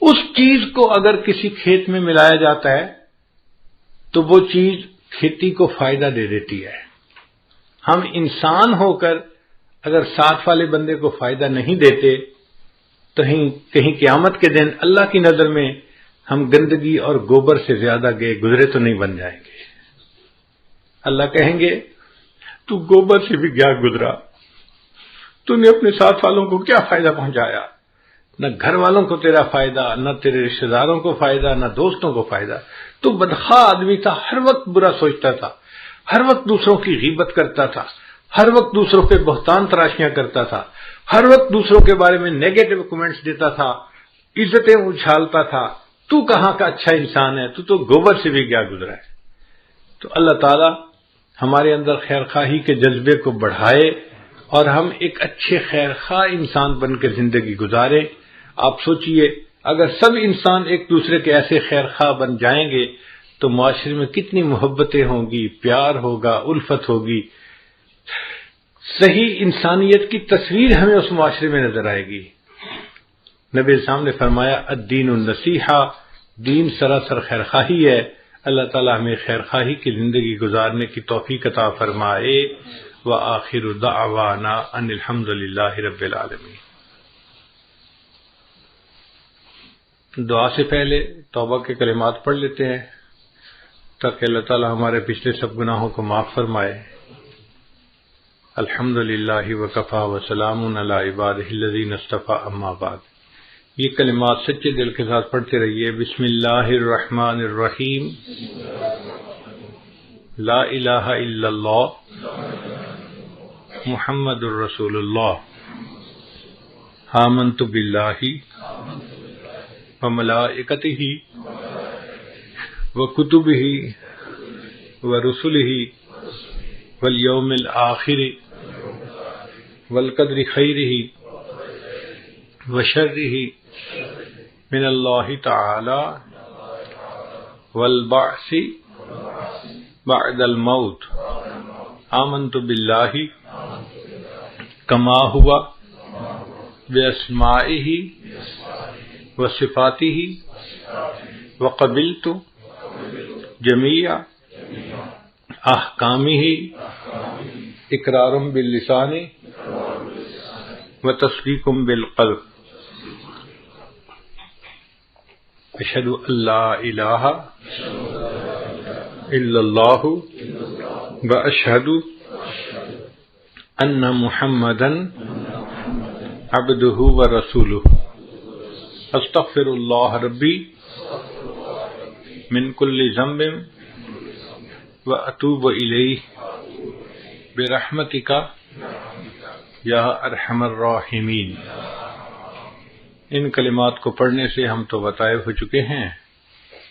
اس چیز کو اگر کسی کھیت میں ملایا جاتا ہے تو وہ چیز کھیتی کو فائدہ دے دیتی ہے. ہم انسان ہو کر اگر ساتھ والے بندے کو فائدہ نہیں دیتے تو کہیں قیامت کے دن اللہ کی نظر میں ہم گندگی اور گوبر سے زیادہ گئے گزرے تو نہیں بن جائیں گے. اللہ کہیں گے تو گوبر سے بھی کیا گزرا، تو نے اپنے ساتھ والوں کو کیا فائدہ پہنچایا؟ نہ گھر والوں کو تیرا فائدہ، نہ تیرے رشتہ داروں کو فائدہ، نہ دوستوں کو فائدہ. تو بدخواہ آدمی تھا، ہر وقت برا سوچتا تھا، ہر وقت دوسروں کی غیبت کرتا تھا، ہر وقت دوسروں پہ بہتان تراشیاں کرتا تھا، ہر وقت دوسروں کے بارے میں نیگیٹو کمنٹس دیتا تھا، عزتیں اچھالتا تھا. تو کہاں کا اچھا انسان ہے، تو گوبر سے بھی کیا گزرا ہے. تو اللہ تعالی ہمارے اندر خیر خواہی کے جذبے کو بڑھائے اور ہم ایک اچھے خیر خواہ انسان بن کے زندگی گزارے. آپ سوچئے اگر سب انسان ایک دوسرے کے ایسے خیر خواہ بن جائیں گے تو معاشرے میں کتنی محبتیں ہوں گی، پیار ہوگا، الفت ہوگی. صحیح انسانیت کی تصویر ہمیں اس معاشرے میں نظر آئے گی. نبی اسلام نے فرمایا الدین النصیحہ، دین سراسر خیر خواہی ہے. اللہ تعالی ہمیں خیر خواہی کی زندگی گزارنے کی توفیق عطا فرمائے. وآخر دعوانا ان الحمد للہ رب العالمین. دعا سے پہلے توبہ کے کلمات پڑھ لیتے ہیں تاکہ اللہ تعالی ہمارے پچھلے سب گناہوں کو معاف فرمائے. الحمد للہ وکفی وسلام علی عبادہ الذین اصطفی اما بعد. یہ کلمات سچے دل کے ساتھ پڑھتے رہیے. بسم اللہ الرحمن الرحیم. لا الہ الا اللہ محمد الرسول اللہ آمنت باللہ وملائکتہ وکتبہ ورسلہ والیوم الآخر والقدر خیرہ وشرہ من اللہ تعالی والبعث بعد الموت. آمنت باللہ کما ہوا باسمائہ وصفاتہ وقبلت جمیع احکامہ اقرار باللسان وتصدیق بالقلب. اشہد ان لا الہ الا اللہ واشہد ان محمدا عبدہ ورسولہ. استغفر اللہ ربی من کل ذنب واتوب الیہ برحمتک یا ارحم الراحمین. ان کلمات کو پڑھنے سے ہم تو بتائے ہو چکے ہیں.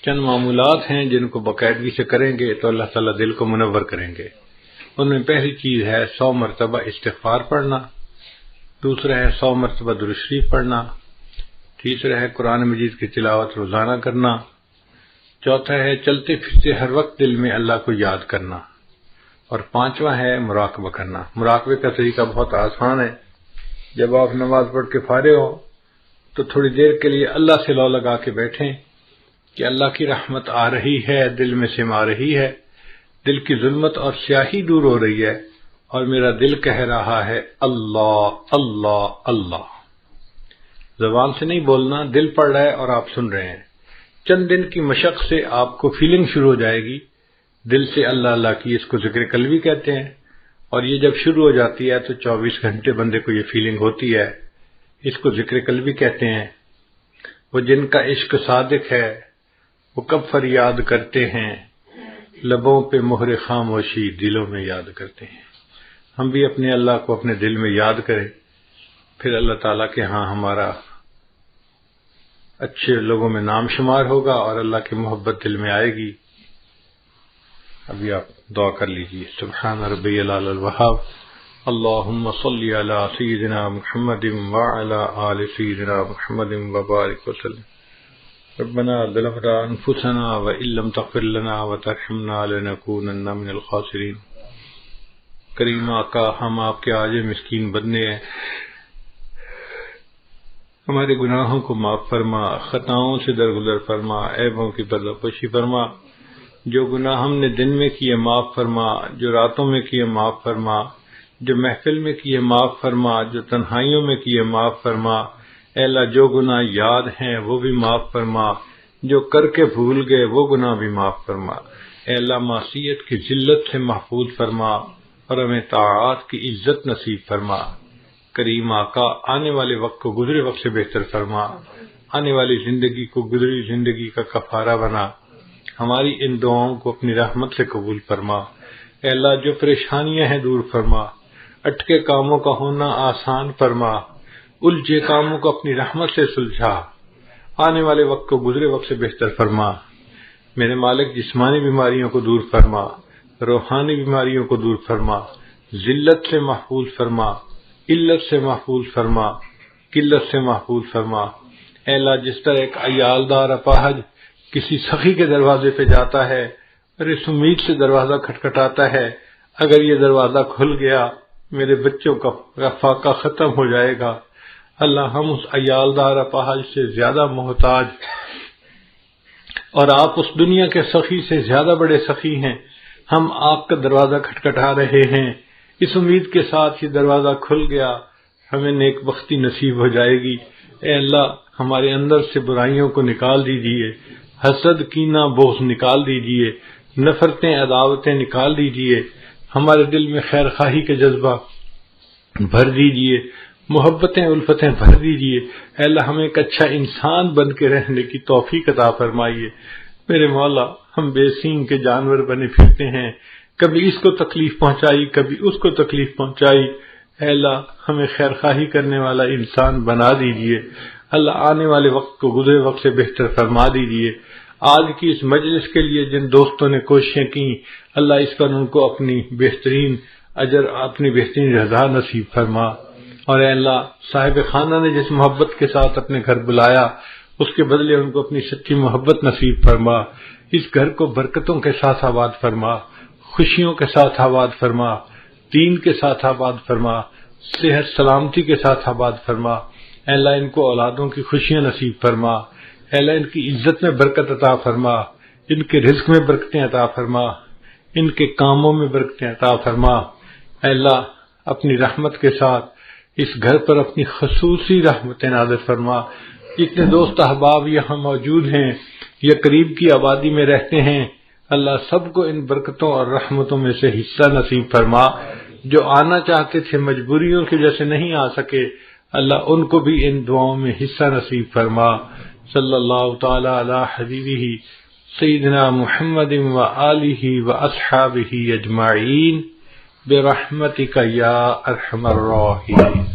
چند معمولات ہیں جن کو باقاعدگی سے کریں گے تو اللہ تعالیٰ دل کو منور کریں گے. ان میں پہلی چیز ہے 100 مرتبہ استغفار پڑھنا، دوسرا ہے 100 مرتبہ درود شریف پڑھنا، تیسرا ہے قرآن مجید کی تلاوت روزانہ کرنا، چوتھا ہے چلتے پھرتے ہر وقت دل میں اللہ کو یاد کرنا، اور پانچواں ہے مراقبہ کرنا. مراقبے کا طریقہ بہت آسان ہے. جب آپ نماز پڑھ کے فارغ ہو تو تھوڑی دیر کے لیے اللہ سے لو لگا کے بیٹھیں کہ اللہ کی رحمت آ رہی ہے، دل میں سما رہی ہے، دل کی ظلمت اور سیاہی دور ہو رہی ہے، اور میرا دل کہہ رہا ہے اللہ اللہ اللہ. زبان سے نہیں بولنا، دل پڑھ رہا ہے اور آپ سن رہے ہیں. چند دن کی مشق سے آپ کو فیلنگ شروع ہو جائے گی دل سے اللہ اللہ کی. اس کو ذکر قلبی کہتے ہیں، اور یہ جب شروع ہو جاتی ہے تو 24 گھنٹے بندے کو یہ فیلنگ ہوتی ہے. اس کو ذکر قلبی کہتے ہیں. وہ جن کا عشق صادق ہے وہ کب فریاد کرتے ہیں، لبوں پہ مہر خاموشی دلوں میں یاد کرتے ہیں. ہم بھی اپنے اللہ کو اپنے دل میں یاد کریں، پھر اللہ تعالیٰ کے ہاں ہمارا اچھے لوگوں میں نام شمار ہوگا اور اللہ کی محبت دل میں آئے گی. ابھی آپ دعا کر لیجئے. سبحان ربی العلی الوہاب. اللہم صلی علی سیدنا محمد وعلی آل سیدنا محمد وبارک وسلم. ربنا ظلمنا انفسنا وان لم تغفر لنا وترحمنا لنکونن من الخاسرین. کریم آقا، ہم آپ کے عاجز مسکین بندے ہیں، ہمارے گناہوں کو معاف فرما، خطاؤں سے درگزر فرما، عیبوں کی پردہ پوشی فرما. جو گناہ ہم نے دن میں کیے معاف فرما، جو راتوں میں کیے معاف فرما، جو محفل میں کیے معاف فرما، جو تنہائیوں میں کیے معاف فرما. اے اللہ، جو گناہ یاد ہیں وہ بھی معاف فرما، جو کر کے بھول گئے وہ گناہ بھی معاف فرما. اے اللہ، معصیت کی ذلت سے محفوظ فرما اور ہمیں طاعات کی عزت نصیب فرما. کریم آقا، آنے والے وقت کو گزرے وقت سے بہتر فرما، آنے والی زندگی کو گزری زندگی کا کفارہ بنا. ہماری ان دعاؤں کو اپنی رحمت سے قبول فرما. اے اللہ، جو پریشانیاں ہیں دور فرما، اٹکے کاموں کا ہونا آسان فرما، الجھے کاموں کو اپنی رحمت سے سلجھا. آنے والے وقت کو گزرے وقت سے بہتر فرما. میرے مالک، جسمانی بیماریوں کو دور فرما، روحانی بیماریوں کو دور فرما، ذلت سے محفوظ فرما، علت سے محفوظ فرما، قلت سے محفوظ فرما. اے اللہ، جس طرح ایک عیالدار اپاہج کسی سخی کے دروازے پہ جاتا ہے اور اس امید سے دروازہ کھٹکھٹاتا ہے اگر یہ دروازہ کھل گیا میرے بچوں کا فاقہ ختم ہو جائے گا. اللہ، ہم اس عیالدار اپاہج سے زیادہ محتاج اور آپ اس دنیا کے سخی سے زیادہ بڑے سخی ہیں. ہم آپ کا دروازہ کھٹکھٹا رہے ہیں اس امید کے ساتھ یہ دروازہ کھل گیا ہمیں نیک بختی نصیب ہو جائے گی. اے اللہ، ہمارے اندر سے برائیوں کو نکال دیجئے، حسد، کینہ، بغض نکال دیجئے، نفرتیں، عداوتیں نکال دیجئے، ہمارے دل میں خیر خواہی کے جذبہ بھر دیجئے، محبتیں الفتیں بھر دیجئے، اے اللہ ہمیں ایک اچھا انسان بن کے رہنے کی توفیق عطا فرمائیے۔ میرے مولا، ہم بے سینگ کے جانور بنے پھرتے ہیں، کبھی اس کو تکلیف پہنچائی، کبھی اس کو تکلیف پہنچائی، اے اللہ ہمیں خیر خواہی کرنے والا انسان بنا دیجئے۔ اللہ آنے والے وقت کو گزرے وقت سے بہتر فرما دیجئے۔ آج کی اس مجلس کے لیے جن دوستوں نے کوششیں کی، اللہ اس پر ان کو اپنی بہترین اجر، اپنی بہترین رضا نصیب فرما۔ اور اے اللہ صاحب خانہ نے جس محبت کے ساتھ اپنے گھر بلایا، اس کے بدلے ان کو اپنی سچی محبت نصیب فرما۔ اس گھر کو برکتوں کے ساتھ آباد فرما، خوشیوں کے ساتھ آباد فرما، دین کے ساتھ آباد فرما، صحت سلامتی کے ساتھ آباد فرما۔ اے اللہ ان کو اولادوں کی خوشیاں نصیب فرما، اے اللہ ان کی عزت میں برکت عطا فرما، ان کے رزق میں برکتیں عطا فرما، ان کے کاموں میں برکتیں عطا فرما۔ اے اللہ اپنی رحمت کے ساتھ اس گھر پر اپنی خصوصی رحمت نازل فرما۔ جتنے دوست احباب یہاں موجود ہیں یا قریب کی آبادی میں رہتے ہیں، اللہ سب کو ان برکتوں اور رحمتوں میں سے حصہ نصیب فرما۔ جو آنا چاہتے تھے مجبوریوں کی وجہ سے نہیں آ سکے، اللہ ان کو بھی ان دعاؤں میں حصہ نصیب فرما۔ صلی اللہ تعالی علی حبیبہ سیدنا محمد و آلہ و اصحابہ اجمعین برحمتک یا ارحم الراحمین۔